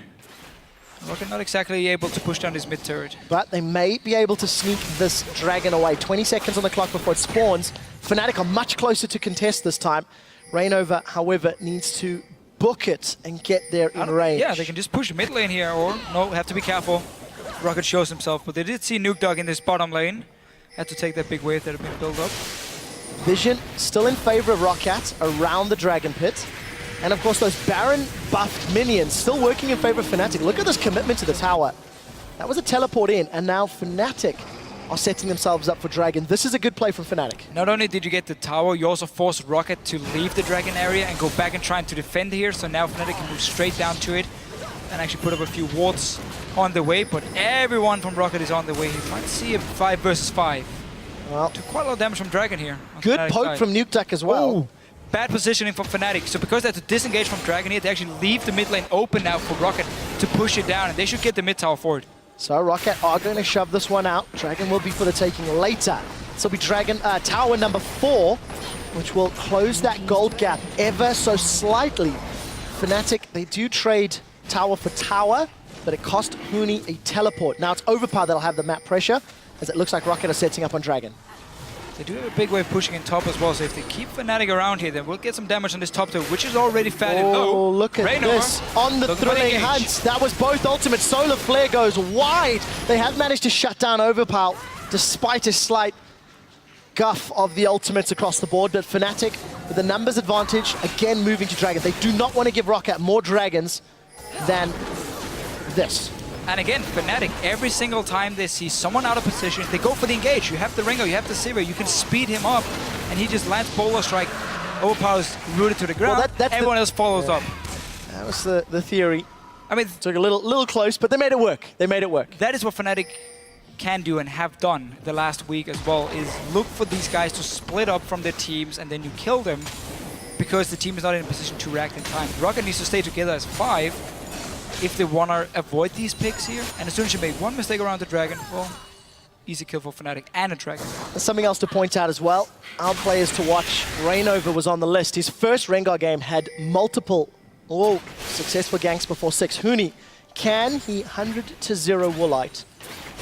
ROCCAT not exactly able to push down his mid turret. But they may be able to sneak this Dragon away. 20 seconds on the clock before it spawns. Fnatic are much closer to contest this time. Reignover, however, needs to book it and get there in range. Yeah, they can just push mid lane here, or no, have to be careful. ROCCAT shows himself, but they did see Nukedog in this bottom lane. Had to take that big wave that had been built up. Vision still in favor of ROCCAT around the Dragon Pit. And of course, those Baron buffed minions still working in favor of Fnatic. Look at this commitment to the tower. That was a teleport in, and now Fnatic are setting themselves up for Dragon. This is a good play from Fnatic. Not only did you get the tower, you also forced ROCCAT to leave the Dragon area and go back and try to defend here. So now Fnatic can move straight down to it and actually put up a few wards on the way. But everyone from ROCCAT is on the way. You might see a 5 versus 5. Well, Took quite a lot of damage from Dragon here. good poke from Nukeduck as well. Ooh, bad positioning from Fnatic. So because they have to disengage from Dragon here, they actually leave the mid lane open now for ROCCAT to push it down. And they should get the mid tower forward. So ROCCAT are going to shove this one out. Dragon will be for the taking later. This will be Dragon tower number 4, which will close that gold gap ever so slightly. Fnatic, they do trade tower for tower, but it cost Huni a teleport. Now it's Overpower that'll have the map pressure, as it looks like ROCCAT are setting up on Dragon. They do have a big wave pushing in top as well, so if they keep Fnatic around here, then we'll get some damage on this top 2, which is already fairly low. Oh, look at Reignover this. On the thrilling hunt. That was both ultimates. Solar Flare goes wide. They have managed to shut down Overpower, despite a slight guff of the ultimates across the board. But Fnatic, with the numbers advantage, again moving to Dragon. They do not want to give ROCCAT more Dragons than this. And again, Fnatic, every single time they see someone out of position, they go for the engage. You have the Ringo, you have the Sivir, you can speed him up, and he just lands Bowler Strike. Overpower's rooted to the ground, that's everyone else follows up. That was the theory. I mean, Took a little close, but they made it work. They made it work. that is what Fnatic can do and have done the last week as well, is look for these guys to split up from their teams, and then you kill them because the team is not in a position to react in time. ROCCAT needs to stay together as 5 if they want to avoid these picks here. And as soon as you make one mistake around the Dragon, well, easy kill for Fnatic and a Dragon. There's something else to point out as well. Our players to watch. Reignover was on the list. His first Rengar game had multiple successful ganks before 6. Huni, can he 100-0 Woolite?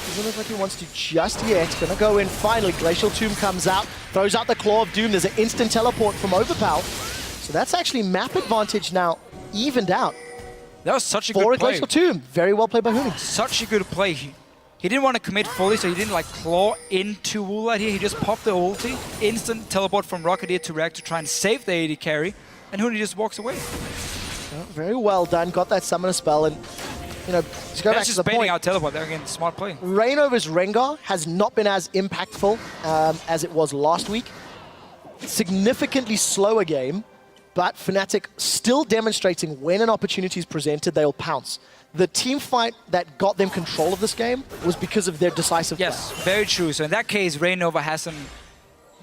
Doesn't look like he wants to just yet. Gonna go in finally. Glacial Tomb comes out, throws out the Claw of Doom. There's an instant teleport from Overpower. So that's actually map advantage now evened out. That was such a For good a play. Glacial Tomb. Very well played by Huni. Such a good play. He didn't want to commit fully, so he didn't like claw into Woolite here. He just popped the ulti. Instant teleport from ROCCAT here to react to try and save the AD carry. And Huni just walks away. Well, very well done. Got that summoner spell, and you know, to go back That's to just the baiting point, out teleport there again. Smart play. Reignover's Rengar has not been as impactful as it was last week. Significantly slower game, but Fnatic still demonstrating when an opportunity is presented, they'll pounce. The team fight that got them control of this game was because of their decisive play. Yes, very true. So in that case, Reignover hasn't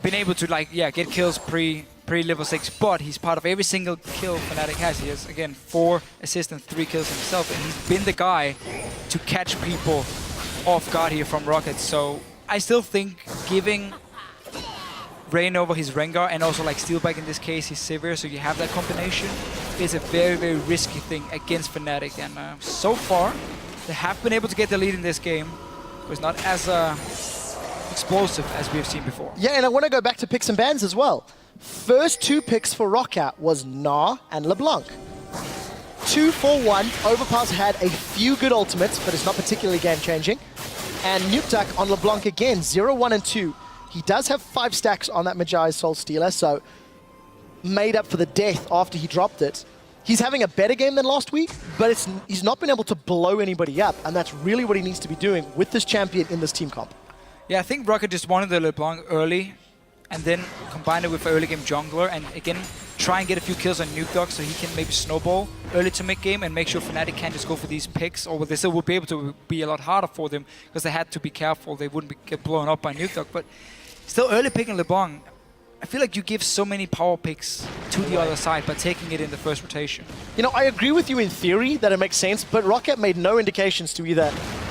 been able to get kills pre level 6, but he's part of every single kill Fnatic has. He has, again, 4 assists and 3 kills himself, and he's been the guy to catch people off guard here from ROCCAT. So I still think giving Reignover his Rengar and also like Steelback in this case, his Sivir, so you have that combination, is a very, very risky thing against Fnatic. And so far, they have been able to get the lead in this game, but it's not as explosive as we have seen before. Yeah, and I want to go back to picks and bans as well. First 2 picks for ROCCAT was Gnar and LeBlanc. 2-4-1. Overpass had a few good ultimates, but it's not particularly game-changing. And Nukeduck on LeBlanc again, 0-1 and 2. He does have 5 stacks on that Magi Soul Stealer, so made up for the death after he dropped it. He's having a better game than last week, but he's not been able to blow anybody up, and that's really what he needs to be doing with this champion in this team comp. Yeah, I think ROCCAT just wanted the LeBlanc early, and then combine it with early game jungler, and again, try and get a few kills on Nukeduck so he can maybe snowball early to mid-game and make sure Fnatic can't just go for these picks, or they still would be able to be a lot harder for them because they had to be careful they wouldn't get blown up by Nukeduck. But still, early picking LeBlanc, I feel like you give so many power picks to the other side by taking it in the first rotation. You know, I agree with you in theory that it makes sense, but ROCCAT made no indications to either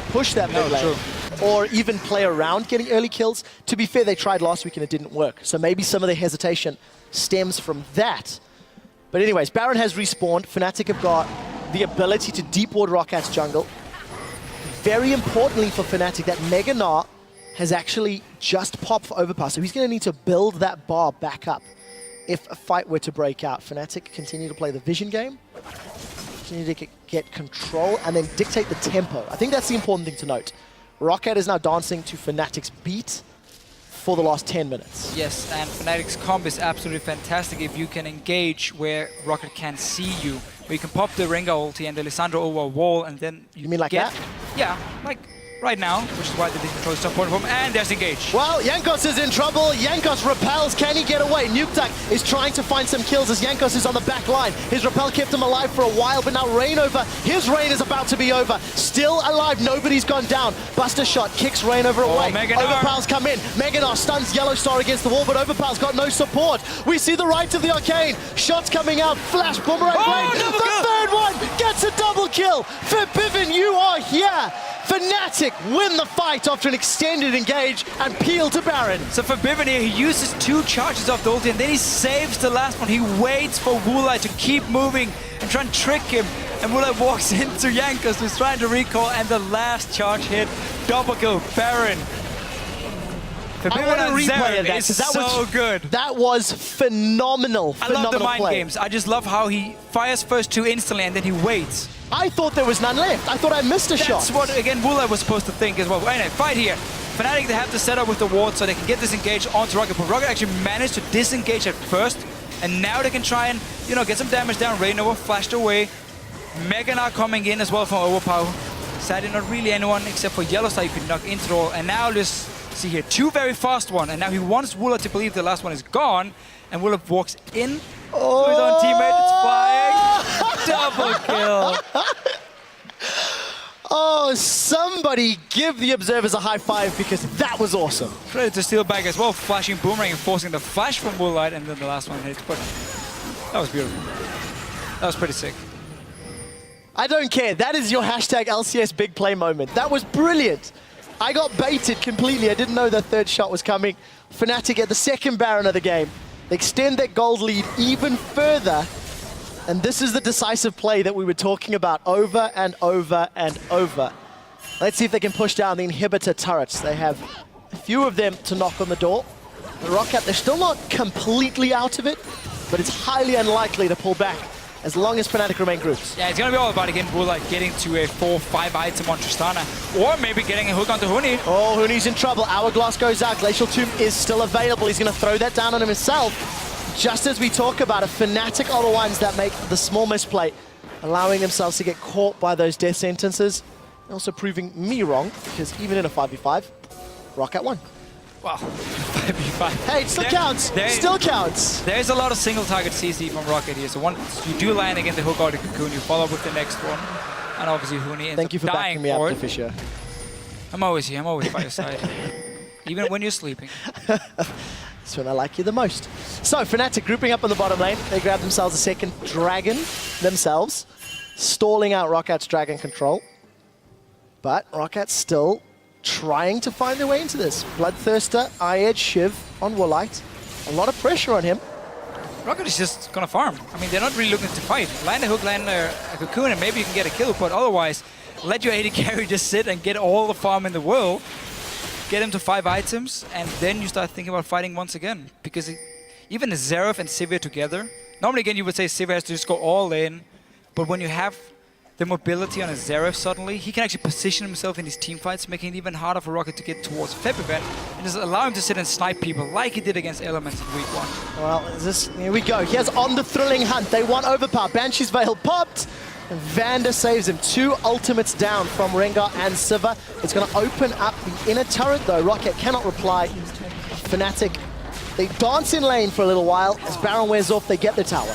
push that mid lane or even play around getting early kills. To be fair, they tried last week and it didn't work. So maybe some of their hesitation stems from that. But anyways, Baron has respawned. Fnatic have got the ability to deep ward ROCCAT's jungle. Very importantly for Fnatic, that Mega Gnar has actually just popped for Overpass. So he's going to need to build that bar back up if a fight were to break out. Fnatic continue to play the vision game, continue to get control, and then dictate the tempo. I think that's the important thing to note. ROCCAT is now dancing to Fnatic's beat for the last 10 minutes. Yes, and Fnatic's comp is absolutely fantastic if you can engage where ROCCAT can't see you. Where you can pop the Rengar ulti and the Lissandra over a wall, and then You mean like that? Yeah, like right now, which is why the control is so important for him, and there's engage. Well, Jankos is in trouble. Jankos repels. Can he get away? Nukeduck is trying to find some kills as Jankos is on the back line. His repel kept him alive for a while, but now Reignover, his reign is about to be over. Still alive, nobody's gone down. Buster shot kicks Reignover away. Overpow's come in. Mega Gnar stuns Yellow Star against the wall, but Overpow's got no support. We see the right of the Arcane. Shots coming out. Flash, boomerang blade. The third one gets a double kill. Forbidden, you are here. Fnatic win the fight after an extended engage and peel to Baron. So for Bivin here, he uses 2 charges of the ulti and then he saves the last one. He waits for Wulai to keep moving and try and trick him. And Wulai walks into Jankos, who's trying to recall, and the last charge hit. Double kill, Baron. I want to replay of that, is 'cause that so was good. That was phenomenal. I love the mind play. games. I just love how he fires first 2 instantly and then he waits. I thought there was none left. I thought I missed a shot. That's what, again, Wulai was supposed to think as well. Anyway, fight here. Fnatic, they have to set up with the ward so they can get disengaged onto ROCCAT. But ROCCAT actually managed to disengage at first. And now they can try and, you know, get some damage down. Reignover flashed away. Mega Gnar coming in as well from Overpower. Sadly, not really anyone except for Yellow Star you could knock into all. And now let's see here, 2 very fast one. And now he wants Wulai to believe the last one is gone. And Wulai walks in to his own teammate. It's flying. Double kill. Oh, somebody give the observers a high five because that was awesome. Credit to Steelback as well, flashing Boomerang and forcing the flash from Wulai, and then the last one hit. But that was beautiful. That was pretty sick. I don't care. That is your hashtag LCS big play moment. That was brilliant. I got baited completely. I didn't know the third shot was coming. Fnatic get the second Baron of the game. They extend their gold lead even further. And this is the decisive play that we were talking about over and over and over. Let's see if they can push down the inhibitor turrets. They have a few of them to knock on the door. The ROCCAT, they're still not completely out of it, but it's highly unlikely to pull back as long as Fnatic remain groups. Yeah, it's going to be all about, again, Wulai getting to a 4-5 item on Tristana, or maybe getting a hook onto Huni. Oh, Huni's in trouble. Hourglass goes out. Glacial Tomb is still available. He's going to throw that down on himself. Just as we talk about it, Fnatic are the ones that make the small misplay. allowing themselves to get caught by those death sentences, and also proving me wrong, because even in a 5v5, ROCCAT won. Wow. 5v5. Hey, it still counts! Still counts! There's a lot of single target CC from ROCCAT here. So once you do land against the hook or the cocoon, you follow up with the next one. And obviously Huni ends Thank you up for dying backing me up, for it. Fisher. I'm always here. I'm always by your side. Even when you're sleeping. That's when I like you the most. So, Fnatic grouping up on the bottom lane. They grab themselves a second dragon themselves, stalling out ROCCAT's dragon control. But ROCCAT's still trying to find their way into this. Bloodthirster, Eye-Edge, Shiv on Woolite. A lot of pressure on him. ROCCAT is just gonna farm. I mean, they're not really looking to fight. Land a hook, land a cocoon, and maybe you can get a kill, but otherwise, let your AD carry just sit and get all the farm in the world, get him to 5 items, and then you start thinking about fighting once again. Because even Xerath and Sivir together, normally again you would say Sivir has to just go all in, but when you have the mobility on a Xerath suddenly, he can actually position himself in these team fights, making it even harder for ROCCAT to get towards Feb event, and just allow him to sit and snipe people like he did against Elements in week 1. Well, here we go. Here's on the thrilling hunt. They want overpower. Banshee's Veil popped. And Vander saves him. 2 ultimates down from Rengar and Siva. It's going to open up the inner turret, though. ROCCAT cannot reply. Fnatic, they dance in lane for a little while. As Baron wears off, they get the tower.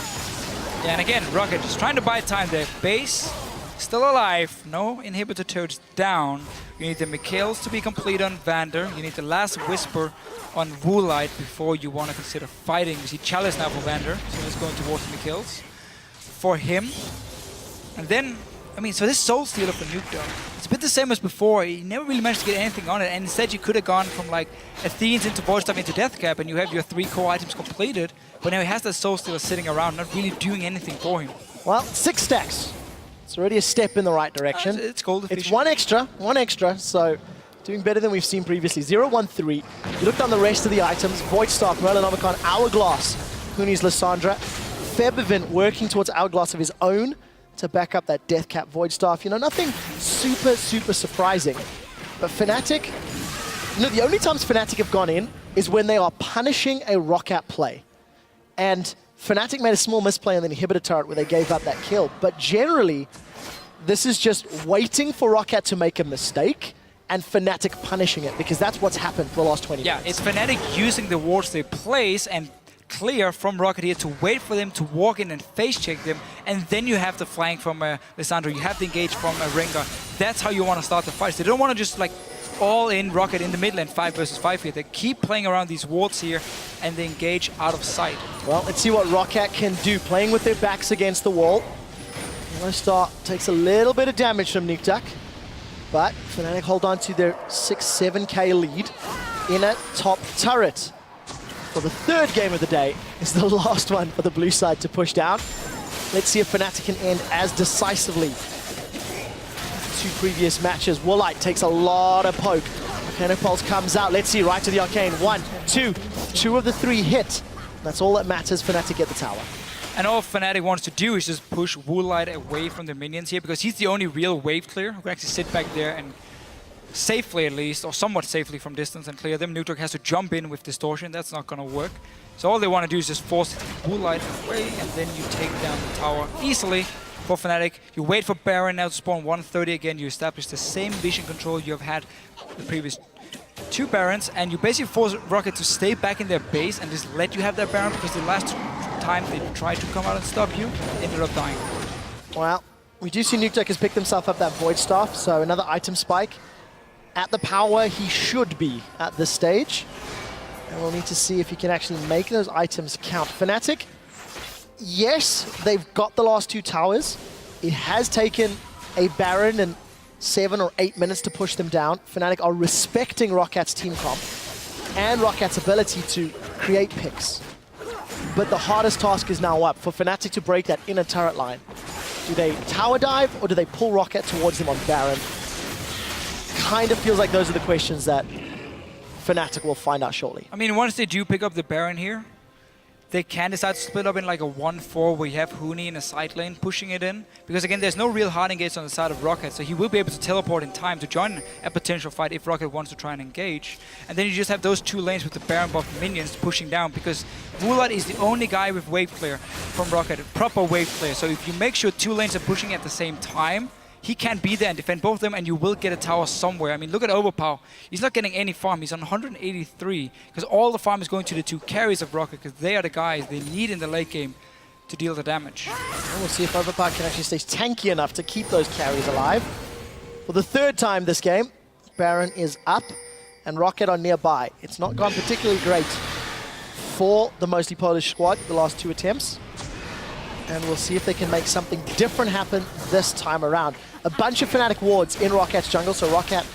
Yeah, and again, ROCCAT just trying to buy time there. Base still alive. No inhibitor turrets down. You need the Mikhails to be complete on Vander. You need the last Whisper on Woolite before you want to consider fighting. You see Chalice now for Vander, so he's going towards the Mikhails. For him. And then, I mean, so this Soul Stealer for Nuke Dog, it's a bit the same as before. He never really managed to get anything on it, and instead you could have gone from like Athenes into Void Staff into Deathcap, and you have your 3 core items completed, but now he has that Soul Stealer sitting around, not really doing anything for him. Well, 6 stacks. It's already a step in the right direction. It's gold efficient. It's one extra, so doing better than we've seen previously. 0-1-3. You look down the rest of the items. Void Staff, Merlin Omicron, Hourglass, Huni's Lysandra. Febivent working towards Hourglass of his own to back up that Deathcap Void Staff. You know, nothing super surprising. But Fnatic, you know, the only times Fnatic have gone in is when they are punishing a ROCCAT play. And Fnatic made a small misplay on the inhibitor turret where they gave up that kill. But generally, this is just waiting for ROCCAT to make a mistake and Fnatic punishing it, because that's what's happened for the last 20 minutes. Yeah, it's Fnatic using the wards they place and clear from ROCCAT here to wait for them to walk in and face check them, and then you have the flank from Lysandra, you have the engage from Rengar. That's how you want to start the fight. They don't want to just like all in ROCCAT in the mid lane 5 versus 5 here. They keep playing around these wards here and they engage out of sight. Well, let's see what ROCCAT can do, playing with their backs against the wall. Yellow Star takes a little bit of damage from Nukeduck, but Fnatic hold on to their 6-7k lead in a top turret. For the 3rd game of the day is the last one for the blue side to push down. Let's see if Fnatic can end as decisively. 2 previous matches. Woolite takes a lot of poke. Volcanic Pulse comes out. Let's see, right to the Arcane. 1, 2. 2 of the 3 hit. That's all that matters. Fnatic get the tower. And all Fnatic wants to do is just push Woolite away from the minions here, because he's the only real wave clear who can actually sit back there and safely at least, or somewhat safely from distance and clear them. Nukeduck has to jump in with Distortion. That's not going to work. So all they want to do is just force Woolite away, and then you take down the tower easily for Fnatic. You wait for Baron now to spawn 130 again. You establish the same vision control you have had the previous 2 Barons, and you basically force ROCCAT to stay back in their base and just let you have that Baron, because the last time they tried to come out and stop you, ended up dying. Well, we do see Nukeduck has picked himself up that Void Staff, so another item spike. At the power he should be at this stage. And we'll need to see if he can actually make those items count. Fnatic, yes, they've got the last 2 towers. It has taken a Baron and 7 or 8 minutes to push them down. Fnatic are respecting ROCCAT's team comp and ROCCAT's ability to create picks. But the hardest task is now up for Fnatic to break that inner turret line. Do they tower dive or do they pull ROCCAT towards them on Baron? Kind of feels like those are the questions that Fnatic will find out shortly. I mean, once they do pick up the Baron here, they can decide to split up in like a 1-4 where you have Huni in a side lane pushing it in. Because again, there's no real hard engage on the side of ROCCAT, so he will be able to teleport in time to join a potential fight if ROCCAT wants to try and engage. And then you just have those 2 lanes with the Baron buff minions pushing down, because Woolite is the only guy with wave clear from ROCCAT, proper wave clear. So if you make sure 2 lanes are pushing at the same time, he can be there and defend both of them, and you will get a tower somewhere. I mean, look at Overpower. He's not getting any farm. He's on 183, because all the farm is going to the 2 carries of ROCCAT, because they are the guys they need in the late game to deal the damage. And we'll see if Overpower can actually stay tanky enough to keep those carries alive. For the 3rd time this game, Baron is up, and ROCCAT are nearby. It's not gone particularly great for the mostly Polish squad the last 2 attempts. And we'll see if they can make something different happen this time around. A bunch of Fnatic wards in ROCCAT's jungle, so ROCCAT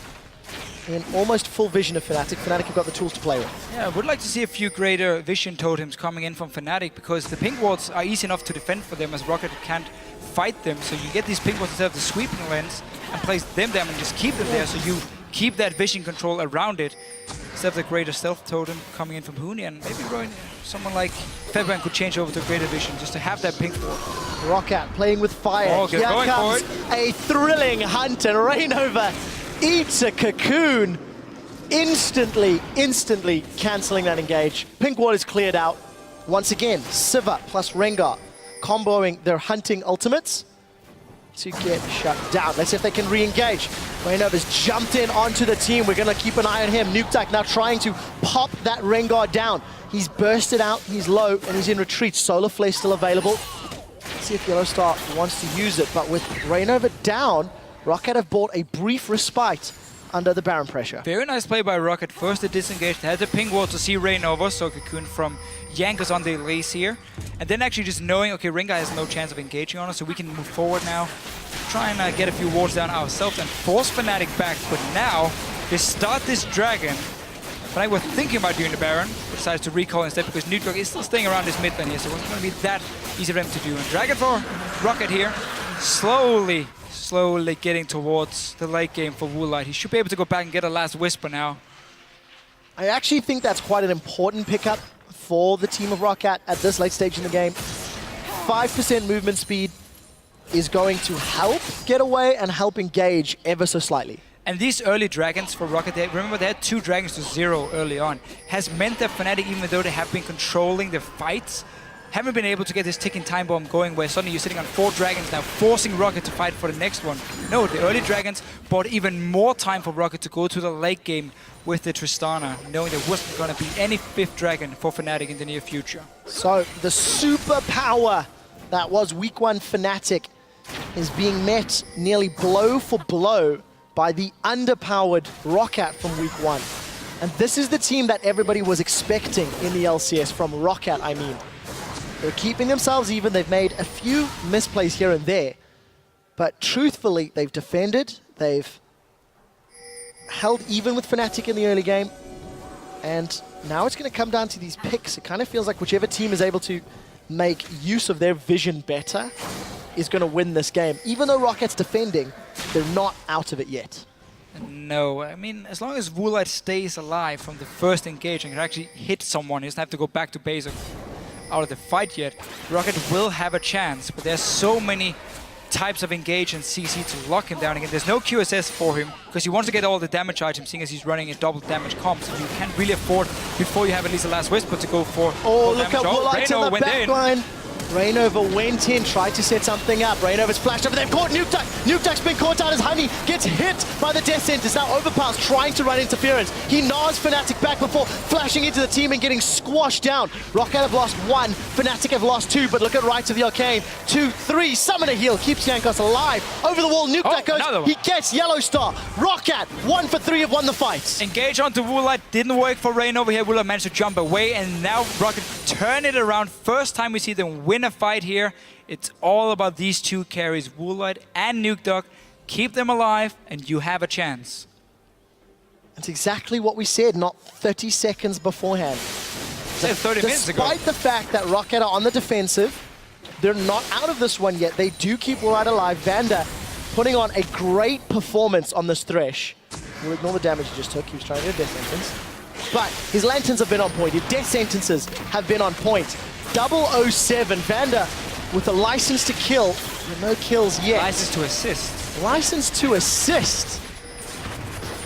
in almost full vision of Fnatic. Fnatic have got the tools to play with. Yeah, I would like to see a few greater vision totems coming in from Fnatic, because the pink wards are easy enough to defend for them as ROCCAT can't fight them. So you get these pink wards instead of the sweeping lens and place them down and just keep them there, so you keep that vision control around it. Instead of the greater stealth totem coming in from Huni, and maybe someone like Febban could change over to greater vision just to have that pink ward. ROCCAT playing with fire. Oh, Here going comes for a thrilling hunt, and Rainover eats a cocoon. Instantly cancelling that engage. Pink ward is cleared out. Once again, Siva plus Rengar comboing their hunting ultimates to get shut down. Let's see if they can re-engage. Rainover's jumped in onto the team. We're going to keep an eye on him. NukeDuck now trying to pop that Rengar down. He's bursted out, he's low, and he's in retreat. Solar Flare still available. Let's see if Yellow Star wants to use it, but with Rainover down, ROCCAT have bought a brief respite under the Baron pressure. Very nice play by ROCCAT. First they disengaged, had the ping wall to see Rainover, so Cocoon from Jankos on the Elise here. And then actually just knowing, okay, Rengar has no chance of engaging on us, so we can move forward now. Try and get a few wards down ourselves and force Fnatic back. But now, they start this dragon. Fnatic were thinking about doing the Baron, but decided to recall instead because NukeDuck is still staying around this mid lane here, so it wasn't going to be that easy for them to do. And dragon for ROCCAT here, slowly getting towards the late game for Woolite. He should be able to go back and get a last Whisper now. I actually think that's quite an important pickup for the team of ROCCAT at this late stage in the game. 5% movement speed is going to help get away and help engage ever so slightly. And these early dragons for ROCCAT, remember they had 2 dragons to 0 early on, has meant that Fnatic, even though they have been controlling the fights, haven't been able to get this ticking time bomb going where suddenly you're sitting on 4 dragons now, forcing ROCCAT to fight for the next one. No, the early dragons bought even more time for ROCCAT to go to the late game with the Tristana, knowing there wasn't going to be any 5th dragon for Fnatic in the near future. So the superpower that was Week 1 Fnatic is being met nearly blow for blow by the underpowered ROCCAT from Week 1. And this is the team that everybody was expecting in the LCS from ROCCAT, I mean. They're keeping themselves even. They've made a few misplays here and there. But truthfully, they've defended. They've held even with Fnatic in the early game. And now it's going to come down to these picks. It kind of feels like whichever team is able to make use of their vision better is going to win this game. Even though ROCCAT's defending, they're not out of it yet. No, I mean, as long as Woolite stays alive from the first engagement and can actually hit someone, he doesn't have to go back to base out of the fight yet, ROCCAT will have a chance, but there's so many types of engage and CC to lock him down again. There's no QSS for him because he wants to get all the damage items, seeing as he's running a double damage comp, so you can't really afford, before you have at least a last Whisper, to go for oh, look damage. at Woolite in the back line. Rainover went in, tried to set something up. Rainover's flashed over there, caught NukeDuck. NukeDuck's been caught out as Honey gets hit by the Death Sentence. Now Overpower's trying to run interference. He gnaws Fnatic back before flashing into the team and getting squashed down. ROCCAT have lost 1, Fnatic have lost 2, but look at Rites of the Arcane. 2, 3, Summoner Heal keeps Jankos alive. Over the wall, NukeDuck goes, he gets Yellow Star. ROCCAT, 1 for 3 have won the fight. Engage onto Woolite, didn't work for Rainover here. Woolite managed to jump away, and now ROCCAT turn it around. First time we see them win a fight here. It's all about these 2 carries, Woolite and NukeDuck. Keep them alive, and you have a chance. That's exactly what we said not 30 seconds beforehand. 30 minutes ago. Despite the fact that ROCCAT are on the defensive, they're not out of this one yet. They do keep Woolite alive. Vander putting on a great performance on this Thresh. We'll ignore the damage he just took. He was trying to get a Death Sentence. But his Lanterns have been on point. His Death Sentences have been on point. 007. Vander with a license to kill. No kills yet. License to assist. License to assist.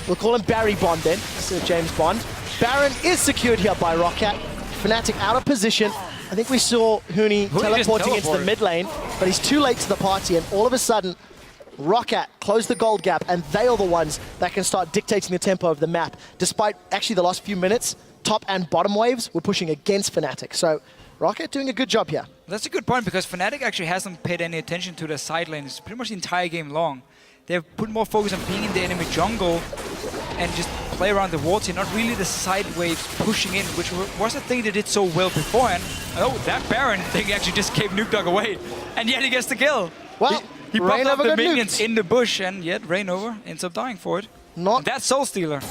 We'll call him Barry Bond then, instead of James Bond. Baron is secured here by ROCCAT. Fnatic out of position. I think we saw Huni teleporting into the mid lane, but he's too late to the party, and all of a sudden, ROCCAT close the gold gap, and they are the ones that can start dictating the tempo of the map. Despite actually the last few minutes, top and bottom waves were pushing against Fnatic. So ROCCAT doing a good job here. That's a good point, because Fnatic actually hasn't paid any attention to the side lanes pretty much the entire game long. They've put more focus on being in the enemy jungle and just play around the water, not really the side waves pushing in, which was a thing they did so well beforehand. Oh, that Baron thing actually just gave Nukeduck away, and yet he gets the kill. Well, he popped up the minions nuked in the bush, and yet Rainover ends up dying for it. Not. And that's Soul Stealer.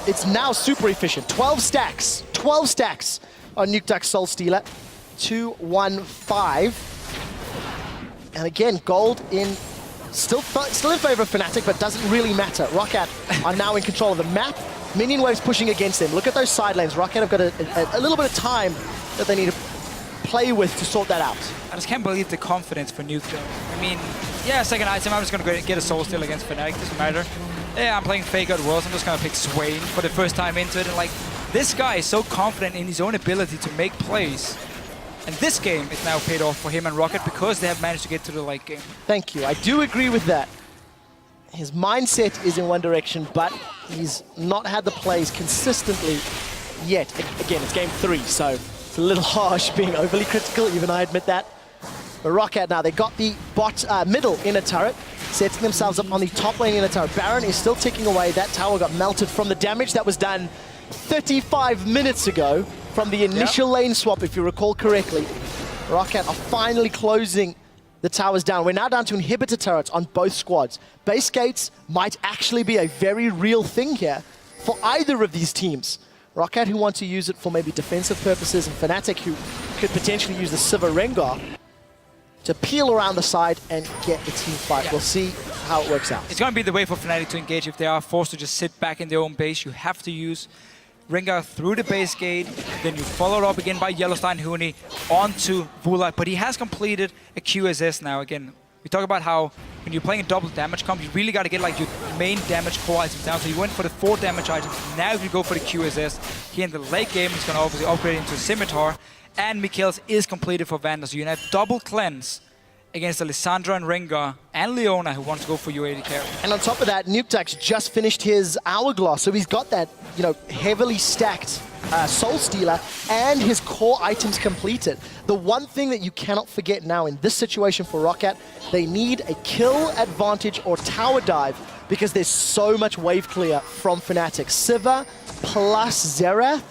It's now super efficient. 12 stacks. 12 stacks on Nukeduck Soul Stealer. 2-1-5. And again, gold in still in favor of Fnatic, but doesn't really matter. ROCCAT are now in control of the map. Minion waves pushing against them. Look at those side lanes. ROCCAT have got a little bit of time that they need to play with to sort that out. I just can't believe the confidence for Nukeduck. I mean, yeah, second item, I'm just going to get a Soul Steal against Fnatic, doesn't matter. Yeah, I'm playing Fake Out Worlds, I'm just going to pick Swain for the first time into it. And like, this guy is so confident in his own ability to make plays. And this game is now paid off for him and ROCCAT because they have managed to get to the late game. Thank you. I do agree with that. His mindset is in one direction, but he's not had the plays consistently yet. Again, it's game 3, so it's a little harsh being overly critical, even I admit that. But ROCCAT now, they got the middle inner turret, setting themselves up on the top lane inner turret. Baron is still ticking away. That tower got melted from the damage that was done 35 minutes ago from the initial lane swap, if you recall correctly. ROCCAT are finally closing the towers down. We're now down to inhibitor turrets on both squads. Base gates might actually be a very real thing here for either of these teams. ROCCAT, who want to use it for maybe defensive purposes, and Fnatic, who could potentially use the Sivir Rengar to peel around the side and get the team fight. Yeah. We'll see how it works out. It's going to be the way for Fnatic to engage. If they are forced to just sit back in their own base, you have to use Rengar through the base gate, then you follow it up again by Yellowstein Huni onto Vula, but he has completed a QSS now. Again, we talk about how when you're playing a double damage comp, you really got to get like your main damage core items down. So you went for the 4 damage items, now you go for the QSS. Here in the late game, he's going to obviously upgrade into a Scimitar, and Mikhail's is completed for Vander. So you have double cleanse against Alessandra and Rengar and Leona, who wants to go for your AD carry. And on top of that, Nukeduck's just finished his Hourglass, so he's got that, you know, heavily stacked Soul Stealer and his core items completed. The one thing that you cannot forget now in this situation for ROCCAT, they need a kill advantage or tower dive because there's so much wave clear from Fnatic. Sivir plus Xerath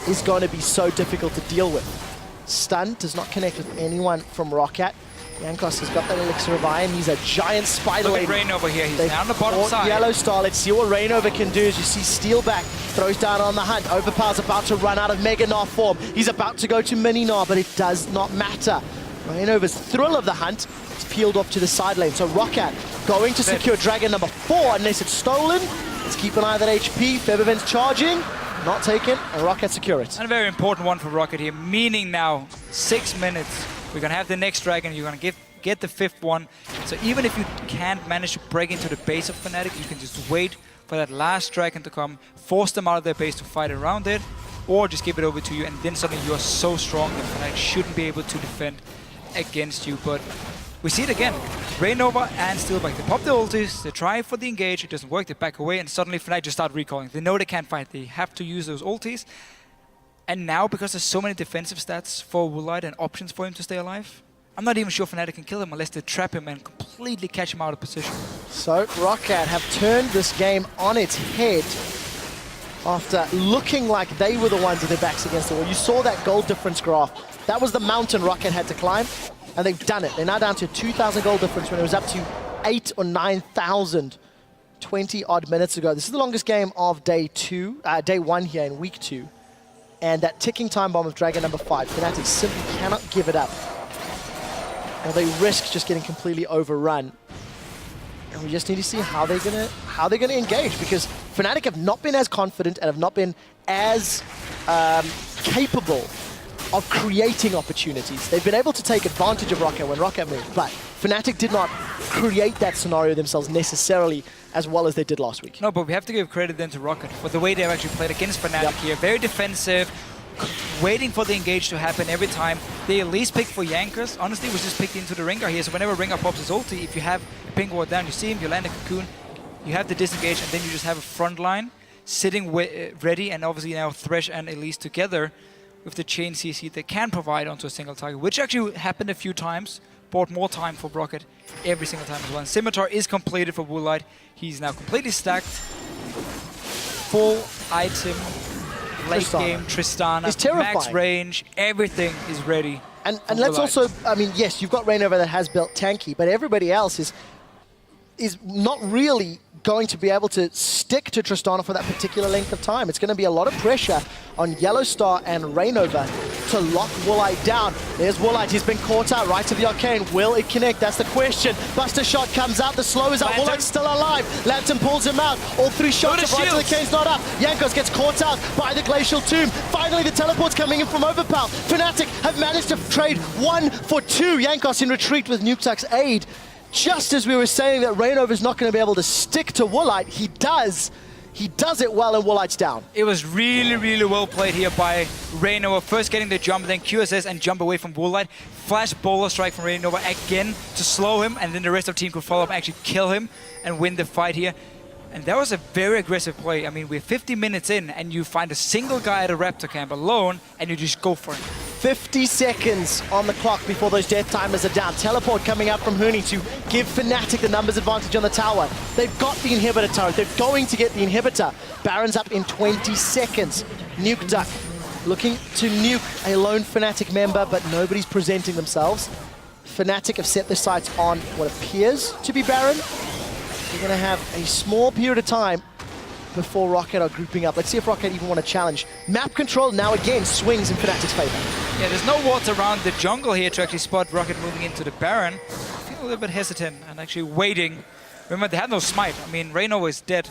is going to be so difficult to deal with. Stun does not connect with anyone from ROCCAT. Jankos has got that Elixir of Iron. He's a giant spider Look lady. at Rainover here. He's They've down the bottom side. Yellow Star. Let's see what Rainover can do as you see Steelback throws down on the hunt. Overpower's about to run out of Mega Gnar form. He's about to go to Mini Gnar, but it does not matter. Rainover's thrill of the hunt is peeled off to the side lane. So ROCCAT going to secure Dragon number 4 unless it's stolen. Let's keep an eye on that HP. Febiven's charging. Not taken, and ROCCAT secure it. And a very important one for ROCCAT here, meaning now 6 minutes. We're going to have the next Dragon. You're going to get the 5th one. So even if you can't manage to break into the base of Fnatic, you can just wait for that last Dragon to come, force them out of their base to fight around it, or just give it over to you, and then suddenly you are so strong that Fnatic shouldn't be able to defend against you. But we see it again. Rainover and Steelback, they pop the ultis, they try for the engage, it doesn't work, they back away, and suddenly Fnatic just start recalling. They know they can't fight, they have to use those ultis. And now, because there's so many defensive stats for Woolite and options for him to stay alive, I'm not even sure Fnatic can kill him unless they trap him and completely catch him out of position. So ROCCAT have turned this game on its head after looking like they were the ones with their backs against the wall. You saw that gold difference graph. That was the mountain ROCCAT had to climb, and they've done it. They're now down to 2,000 gold difference when it was up to 8 or 9,000 20 odd minutes ago. This is the longest game of day 1 here in week 2. And that ticking time bomb of Dragon number 5, Fnatic simply cannot give it up. Or they risk just getting completely overrun. And we just need to see how they're gonna engage, because Fnatic have not been as confident and have not been as capable of creating opportunities. They've been able to take advantage of ROCCAT when ROCCAT moved, but Fnatic did not create that scenario themselves necessarily as well as they did last week. No, but we have to give credit then to ROCCAT for the way they've actually played against Fnatic here. Very defensive, waiting for the engage to happen every time. They at least picked for Jankos. Honestly, was just picked into the Rengar here, so whenever Rengar pops his ulti, if you have a ping ward down, you see him, you land a cocoon, you have the disengage, and then you just have a front line sitting ready, and obviously now Thresh and Elise together with the chain CC they can provide onto a single target, which actually happened a few times, bought more time for ROCCAT every single time as well. And Scimitar is completed for Woolite. He's now completely stacked. Full item, late game Tristana, It's terrifying. max range, everything is ready. And for let's Woolite. also, I mean, yes, you've got Reignover that has built tanky, but everybody else is not really going to be able to stick to Tristana for that particular length of time. It's going to be a lot of pressure on Yellowstar and Reignover to lock Woolite down. There's Woolite, he's been caught out right to the Arcane. Will it connect? That's the question. Buster shot comes out, the slow is out, Lantern. Woolite's still alive. Lantern pulls him out, all three shots Lotus of right to the shields. Arcane's not up. Jankos gets caught out by the Glacial Tomb. Finally the teleport's coming in from Overpower. Fnatic have managed to trade 1 for 2. Jankos in retreat with Nukeduck's aid. Just as we were saying that Reignover's not going to be able to stick to Woolite, he does. He does it well and Woolite's down. It was really, really well played here by Reignover. First getting the jump, then QSS and jump away from Woolite. Flash bowler strike from Reignover again to slow him, and then the rest of the team could follow up and actually kill him and win the fight here. And that was a very aggressive play. I mean, we're 50 minutes in, and you find a single guy at a Raptor camp alone, and you just go for it. 50 seconds on the clock before those death timers are down. Teleport coming out from Huni to give Fnatic the numbers advantage on the tower. They've got the inhibitor turret. They're going to get the inhibitor. Baron's up in 20 seconds. Nukeduck looking to nuke a lone Fnatic member, but nobody's presenting themselves. Fnatic have set their sights on what appears to be Baron. They're going to have a small period of time before ROCCAT are grouping up. Let's see if ROCCAT even want to challenge. Map control now again swings in Fnatic's favor. Yeah, there's no wards around the jungle here to actually spot ROCCAT moving into the Baron. I feel a little bit hesitant and actually waiting. Remember, they have no smite. I mean, Reignover is dead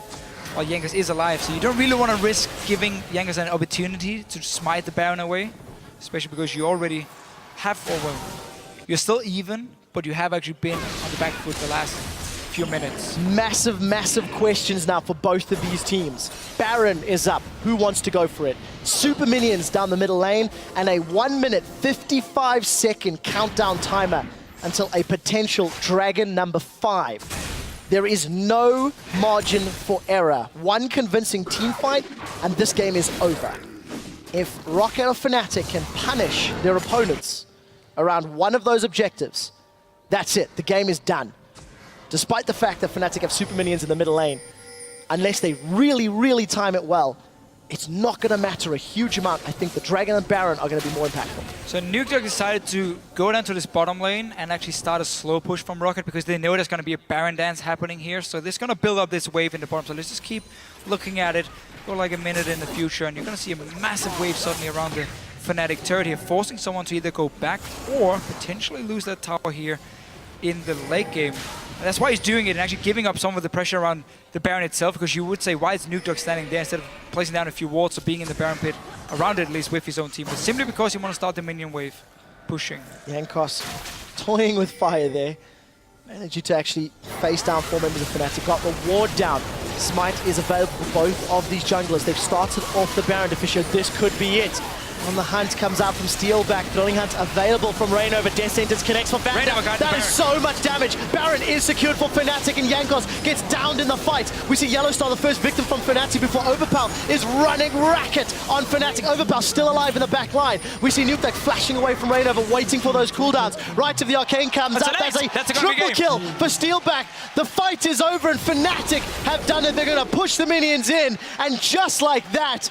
while Jankos is alive, so you don't really want to risk giving Jankos an opportunity to smite the Baron away, especially because you already have, you're still even, but you have actually been on the back foot the last few minutes. Massive, massive questions now for both of these teams. Baron is up. Who wants to go for it? Super minions down the middle lane and a 1 minute 55 second countdown timer until a potential Dragon number 5. There is no margin for error. One convincing team fight and this game is over. If ROCCAT or Fnatic can punish their opponents around one of those objectives, that's it. The game is done. Despite the fact that Fnatic have super minions in the middle lane, unless they really, really time it well, it's not going to matter a huge amount. I think the Dragon and Baron are going to be more impactful. So Nukeduck decided to go down to this bottom lane and actually start a slow push from ROCCAT because they know there's going to be a Baron dance happening here. So they're going to build up this wave in the bottom. So let's just keep looking at it. Go like a minute in the future and you're going to see a massive wave suddenly around the Fnatic turret here, forcing someone to either go back or potentially lose that tower here in the late game. And that's why he's doing it and actually giving up some of the pressure around the Baron itself, because you would say, why is Nukeduck standing there instead of placing down a few wards or being in the Baron pit around it at least with his own team? But simply because you want to start the minion wave pushing. Jankos toying with fire there. Managed to actually face down 4 members of Fnatic. Got the ward down. Smite is available for both of these junglers. They've started off the Baron to Fisher. This could be it. On the hunt comes out from Steelback. Thrilling Hunt available from Reignover. Death Sentence connects for Vanda. That is so much damage. Baron is secured for Fnatic and Jankos gets downed in the fight. We see Yellowstar, the first victim from Fnatic before Overpower is running racket on Fnatic. Overpower still alive in the back line. We see Nukeduck flashing away from Reignover, waiting for those cooldowns. Right to the Arcane comes out. That's a triple kill for Steelback. The fight is over and Fnatic have done it. They're going to push the minions in. And just like that,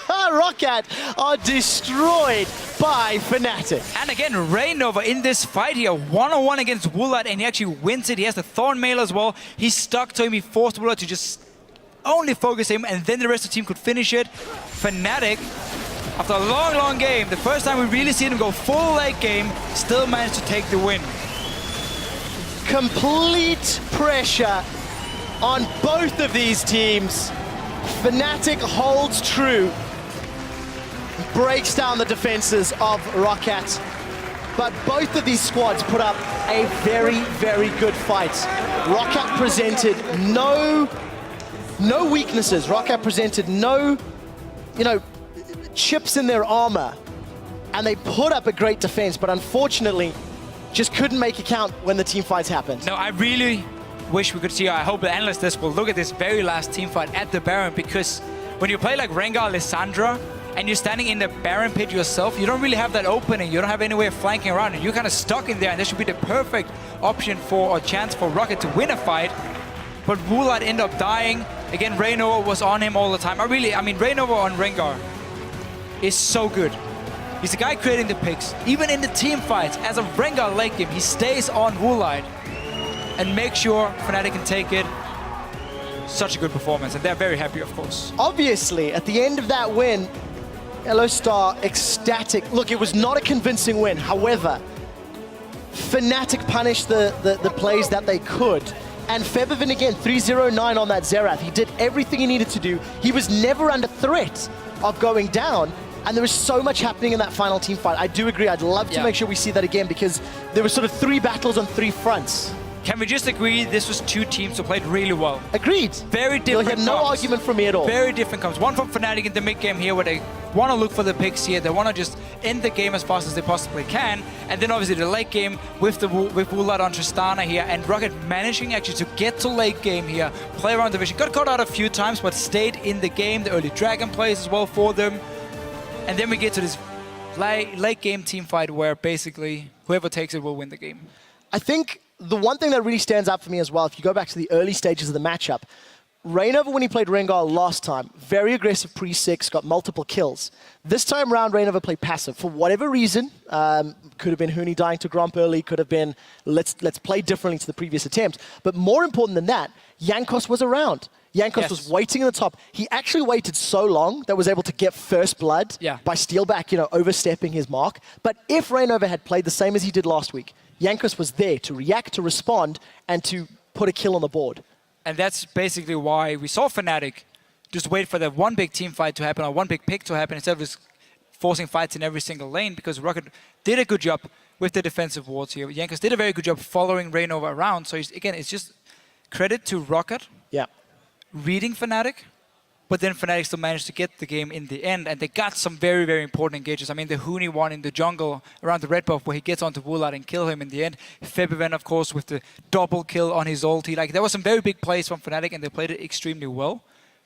ROCCAT are destroyed by Fnatic. And again, Reignover in this fight here, one-on-one against Woolite, and he actually wins it. He has the Thorn Mail as well. He's stuck to him. He forced Woolite to just only focus him, and then the rest of the team could finish it. Fnatic, after a long, long game, the first time we really see them go full late game, still managed to take the win. Complete pressure on both of these teams. Fnatic holds true. breaks down the defenses of ROCCAT. But both of these squads put up a very, very good fight. ROCCAT presented no weaknesses. ROCCAT presented no, chips in their armor. And they put up a great defense, but unfortunately, just couldn't make it count when the team fights happened. No, I really wish we could see, I hope the analyst desk will look at this very last team fight at the Baron, because when you play like Rengar, Lissandra, and you're standing in the Baron pit yourself, you don't really have that opening. You don't have any way of flanking around, and you're kind of stuck in there, and this should be the perfect option for, or chance for ROCCAT to win a fight. But Woolite ended up dying. Again, Rainover was on him all the time. Rainover on Rengar is so good. He's the guy creating the picks. Even in the team fights, as a Rengar late game, he stays on Woolite and makes sure Fnatic can take it. Such a good performance, and they're very happy, of course. Obviously, at the end of that win, Yellow Star ecstatic. Look, it was not a convincing win. However, Fnatic punished the plays that they could. And Febiven again, 309 on that Xerath. He did everything he needed to do. He was never under threat of going down. And there was so much happening in that final team fight. I do agree. I'd love to make sure we see that again, because there were sort of 3 battles on 3 fronts. Can we just agree this was 2 teams who played really well? Agreed. Very different. You'll hear no argument from me at all. Very different comes. One from Fnatic in the mid game here, where they want to look for the picks here. They want to just end the game as fast as they possibly can. And then obviously the late game with Woolite on Tristana here, and ROCCAT managing actually to get to late game here, play around the vision. Got caught out a few times, but stayed in the game. The early Dragon plays as well for them. And then we get to this late game team fight where basically whoever takes it will win the game. I think the one thing that really stands out for me as well, if you go back to the early stages of the matchup, Rainover, when he played Rengar last time, very aggressive pre-6, got multiple kills. This time around, Rainover played passive. For whatever reason, could have been Huni dying to Gromp early, could have been let's play differently to the previous attempt. But more important than that, Jankos was around. Jankos was waiting in the top. He actually waited so long that was able to get first blood by Steelback, overstepping his mark. But if Rainover had played the same as he did last week, Jankos was there to react, to respond, and to put a kill on the board. And that's basically why we saw Fnatic just wait for that one big team fight to happen, or one big pick to happen, instead of just forcing fights in every single lane, because ROCCAT did a good job with the defensive wards here. Jankos did a very good job following Rainover around. So again, it's just credit to ROCCAT. Yeah. Reading Fnatic, but then Fnatic still managed to get the game in the end, and they got some very, very important engages. I mean, the Huni one in the jungle around the red buff where he gets onto Woolite and kill him in the end. Febiven, of course, with the double kill on his ulti. Like, there were some very big plays from Fnatic, and they played it extremely well.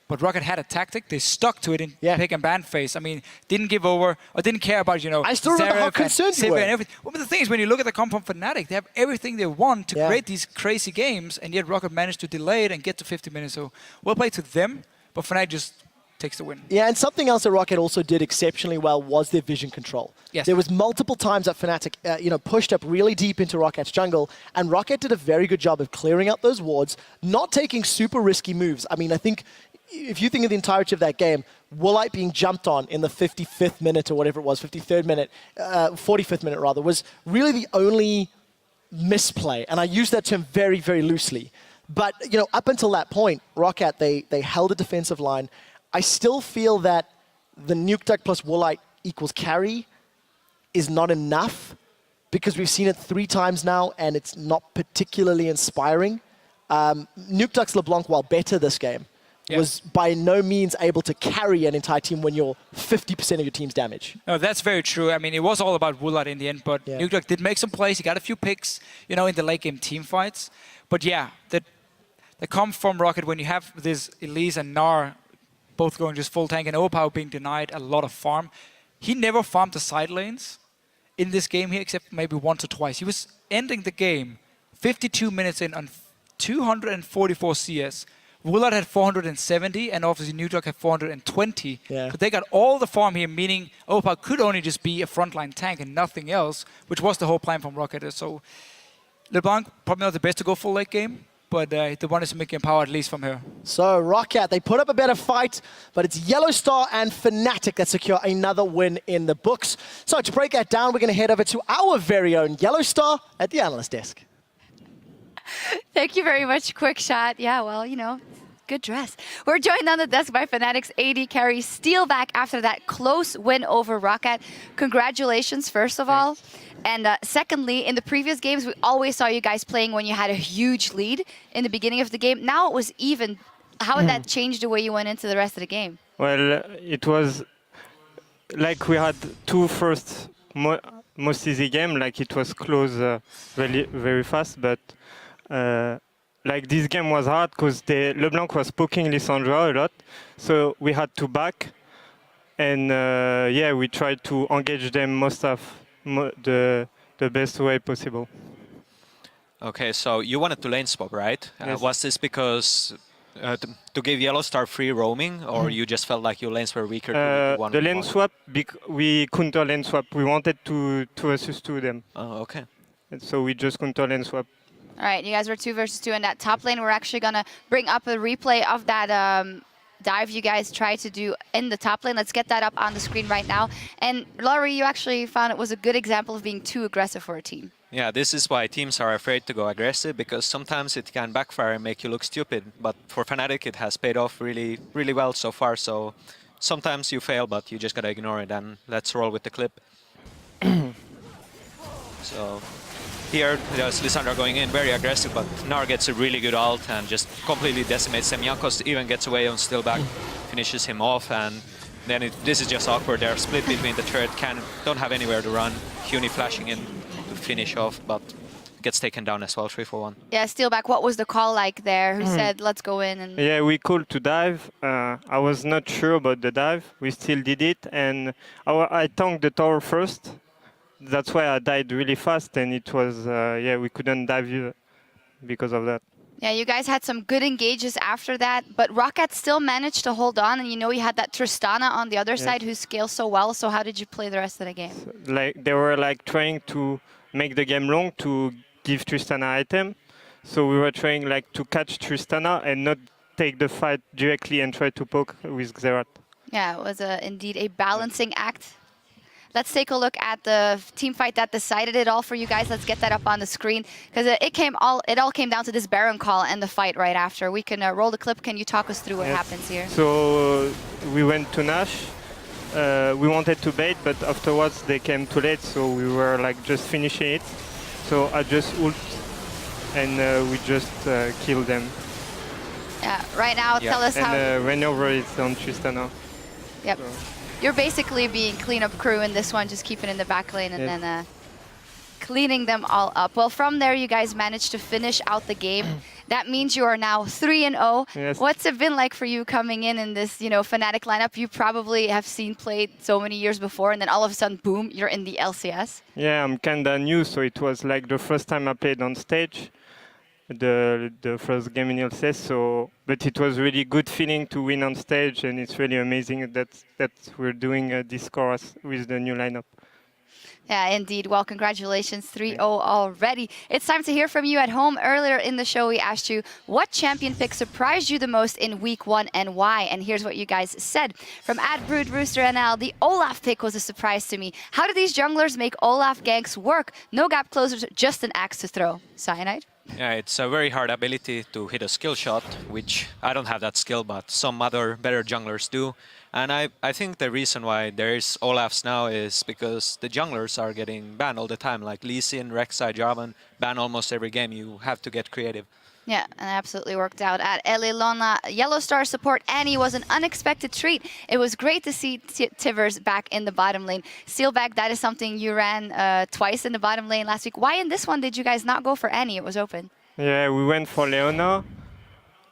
But ROCCAT had a tactic. They stuck to it in pick and ban phase. I mean, didn't give over, or didn't care about, I still remember how concerned you were. And everything. Well, but the thing is, when you look at the comp from Fnatic, they have everything they want to create these crazy games, and yet ROCCAT managed to delay it and get to 50 minutes. So, well played to them, but Fnatic just takes the win. Yeah, and something else that ROCCAT also did exceptionally well was their vision control. Yes. There was multiple times that Fnatic, pushed up really deep into ROCCAT's jungle, and ROCCAT did a very good job of clearing out those wards, not taking super risky moves. I mean, I think if you think of the entirety of that game, Woolite being jumped on in the 55th minute or whatever it was, 53rd minute, 45th minute rather, was really the only misplay. And I use that term very, very loosely. But, up until that point, ROCCAT, they held a defensive line. I still feel that the Nukeduck plus Woolite equals carry is not enough, because we've seen it 3 times now, and it's not particularly inspiring. Nukeduck's LeBlanc, while better this game, was by no means able to carry an entire team when you're 50% of your team's damage. No, that's very true. I mean, it was all about Woolite in the end, but Nukeduck did make some plays. He got a few picks, in the late game team fights. But yeah, that come from ROCCAT when you have this Elise and Gnar both going just full tank, and Overpower being denied a lot of farm. He never farmed the side lanes in this game here, except maybe once or twice. He was ending the game 52 minutes in on 244 CS. Woolite had 470, and obviously Nukeduck had 420. But they got all the farm here, meaning Overpower could only just be a frontline tank and nothing else, which was the whole plan from ROCCAT. So LeBlanc, probably not the best to go full late game, but they wanted to make him power at least from here. So ROCCAT, they put up a better fight, but it's Yellow Star and Fnatic that secure another win in the books. So to break that down, we're going to head over to our very own Yellow Star at the analyst desk. Thank you very much, Quick Shot. Yeah, well, Good dress. We're joined on the desk by Fnatic's AD carry Steelback after that close win over ROCCAT. Congratulations, first of all. And secondly, in the previous games, we always saw you guys playing when you had a huge lead in the beginning of the game. Now it was even. How would that change the way you went into the rest of the game? Well, it was like we had two first most easy game, like it was close very fast, but like this game was hard because LeBlanc was poking Lissandra a lot, so we had to back, and yeah, we tried to engage them most of the best way possible. Okay, so you wanted to lane swap, right? Yes. Was this because to give Yellow Star free roaming, or you just felt like your lanes were weaker? The lane swap, we counter lane swap. We wanted to versus 2 them. Oh, okay. And so we just counter lane swap. All right, you guys were 2 versus 2 in that top lane. We're actually going to bring up a replay of that dive you guys tried to do in the top lane. Let's get that up on the screen right now. And Laurie, you actually found it was a good example of being too aggressive for a team. Yeah, this is why teams are afraid to go aggressive, because sometimes it can backfire and make you look stupid. But for Fnatic, it has paid off really, really well so far. So sometimes you fail, but you just gotta ignore it. And let's roll with the clip. So here, there's Lissandra going in, very aggressive, but Gnar gets a really good ult and just completely decimates him. Jankos even gets away on Steelback, finishes him off, and then this is just awkward. They're split between the turret, don't have anywhere to run. Huni flashing in to finish off, but gets taken down as well, 3-for-1. Yeah, Steelback, what was the call like there? Who said, let's go in? And Yeah, we called to dive. I was not sure about the dive. We still did it, and I tanked the tower first. That's why I died really fast, and it was, yeah, we couldn't dive because of that. yeah, you guys had some good engages after that, but ROCCAT still managed to hold on, and you know you had that Tristana on the other side who scales so well, so how did you play the rest of the game? Like they were like trying to make the game long to give Tristana item, so we were trying like to catch Tristana and not take the fight directly and try to poke with Xerath. Yeah, it was indeed a balancing act. Let's take a look at the team fight that decided it all for you guys. Let's get that up on the screen, because it all came down to this Baron call and the fight right after. We can roll the clip. Can you talk us through what happens here? So we went to Nash. We wanted to bait, but afterwards they came too late, so we were like just finishing it. So I just ult, and we just killed them. Yeah, right now, tell us how. And whenever it's on Tristana. Yep. So. You're basically being cleanup crew in this one, just keeping in the back lane and then cleaning them all up. Well, from there, you guys managed to finish out the game. That means you are now 3-0. Yes. What's it been like for you coming in this, Fnatic lineup? You probably have seen played so many years before, and then all of a sudden, boom, you're in the LCS. Yeah, I'm kinda new, so it was like the first time I played on stage, the first game in LCS. So, but it was really good feeling to win on stage, and it's really amazing that we're doing this score with the new lineup. Yeah, indeed. Well, congratulations, 3-0 already. It's time to hear from you at home. Earlier in the show, we asked you what champion pick surprised you the most in week 1 and why. And here's what you guys said. From @BroodRoosterNL, the Olaf pick was a surprise to me. How do these junglers make Olaf ganks work? No gap closers, just an axe to throw. Cyanide? Yeah, it's a very hard ability to hit a skill shot, which I don't have that skill, but some other better junglers do. And I think the reason why there is Olafs now is because the junglers are getting banned all the time, like Lee Sin, Rek'Sai, Jarvan, banned almost every game. You have to get creative. Yeah, and it absolutely worked out. At Elilona, Yellow Star support Annie was an unexpected treat. It was great to see Tivers back in the bottom lane. Steelback, that is something you ran twice in the bottom lane last week. Why in this one did you guys not go for Annie? It was open. Yeah, we went for Leona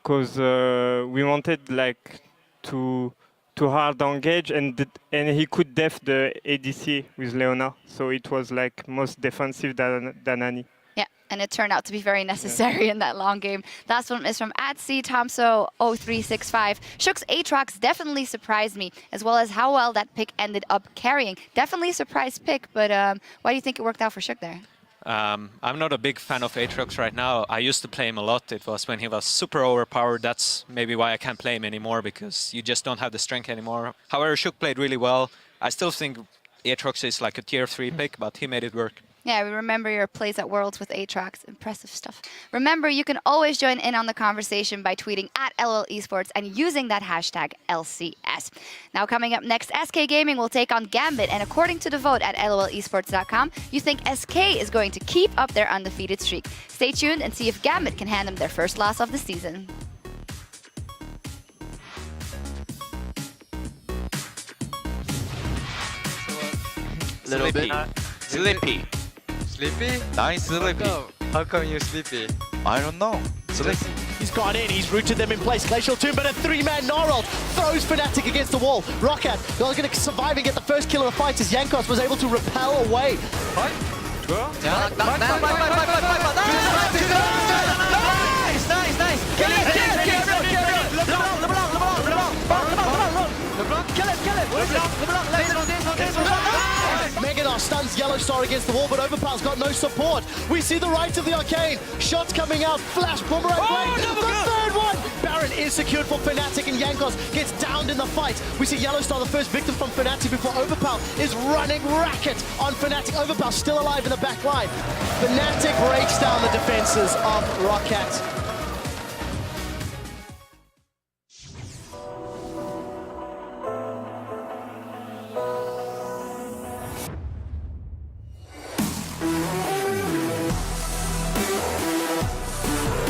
because we wanted like to hard engage, and he could def the ADC with Leona, so it was like most defensive than Annie. Yeah, and it turned out to be very necessary in that long game. Last one is from @CTomso0365. Shook's Aatrox definitely surprised me, as well as how well that pick ended up carrying. Definitely a surprise pick, but why do you think it worked out for Shook there? I'm not a big fan of Aatrox right now. I used to play him a lot. It was when he was super overpowered. That's maybe why I can't play him anymore, because you just don't have the strength anymore. However, Shook played really well. I still think Aatrox is like a tier 3 pick, but he made it work. Yeah, we remember your plays at Worlds with Aatrox. Impressive stuff. Remember, you can always join in on the conversation by tweeting at LOL Esports and using that hashtag LCS. Now, coming up next, SK Gaming will take on Gambit, and according to the vote at lolesports.com, you think SK is going to keep up their undefeated streak. Stay tuned and see if Gambit can hand them their first loss of the season. Little bit. Sleepy. Sleepy? Nice sleepy. How come you sleepy? I don't know. Sleepy. He's gone in, he's rooted them in place. Glacial Tomb, but a 3-man Gnarl throws Fnatic against the wall. ROCCAT are going to survive and get the first kill of the fight as Jankos was able to repel away. Megadar stuns Yellowstar against the wall, but Overpower's got no support. We see the right of the Arcane. Shots coming out, flash, boomerang blade. The third one! Baron is secured for Fnatic, and Jankos gets downed in the fight. We see Yellowstar, the first victim from Fnatic, before Overpower is running racket on Fnatic. Overpower still alive in the back line. Fnatic breaks down the defenses of ROCCAT.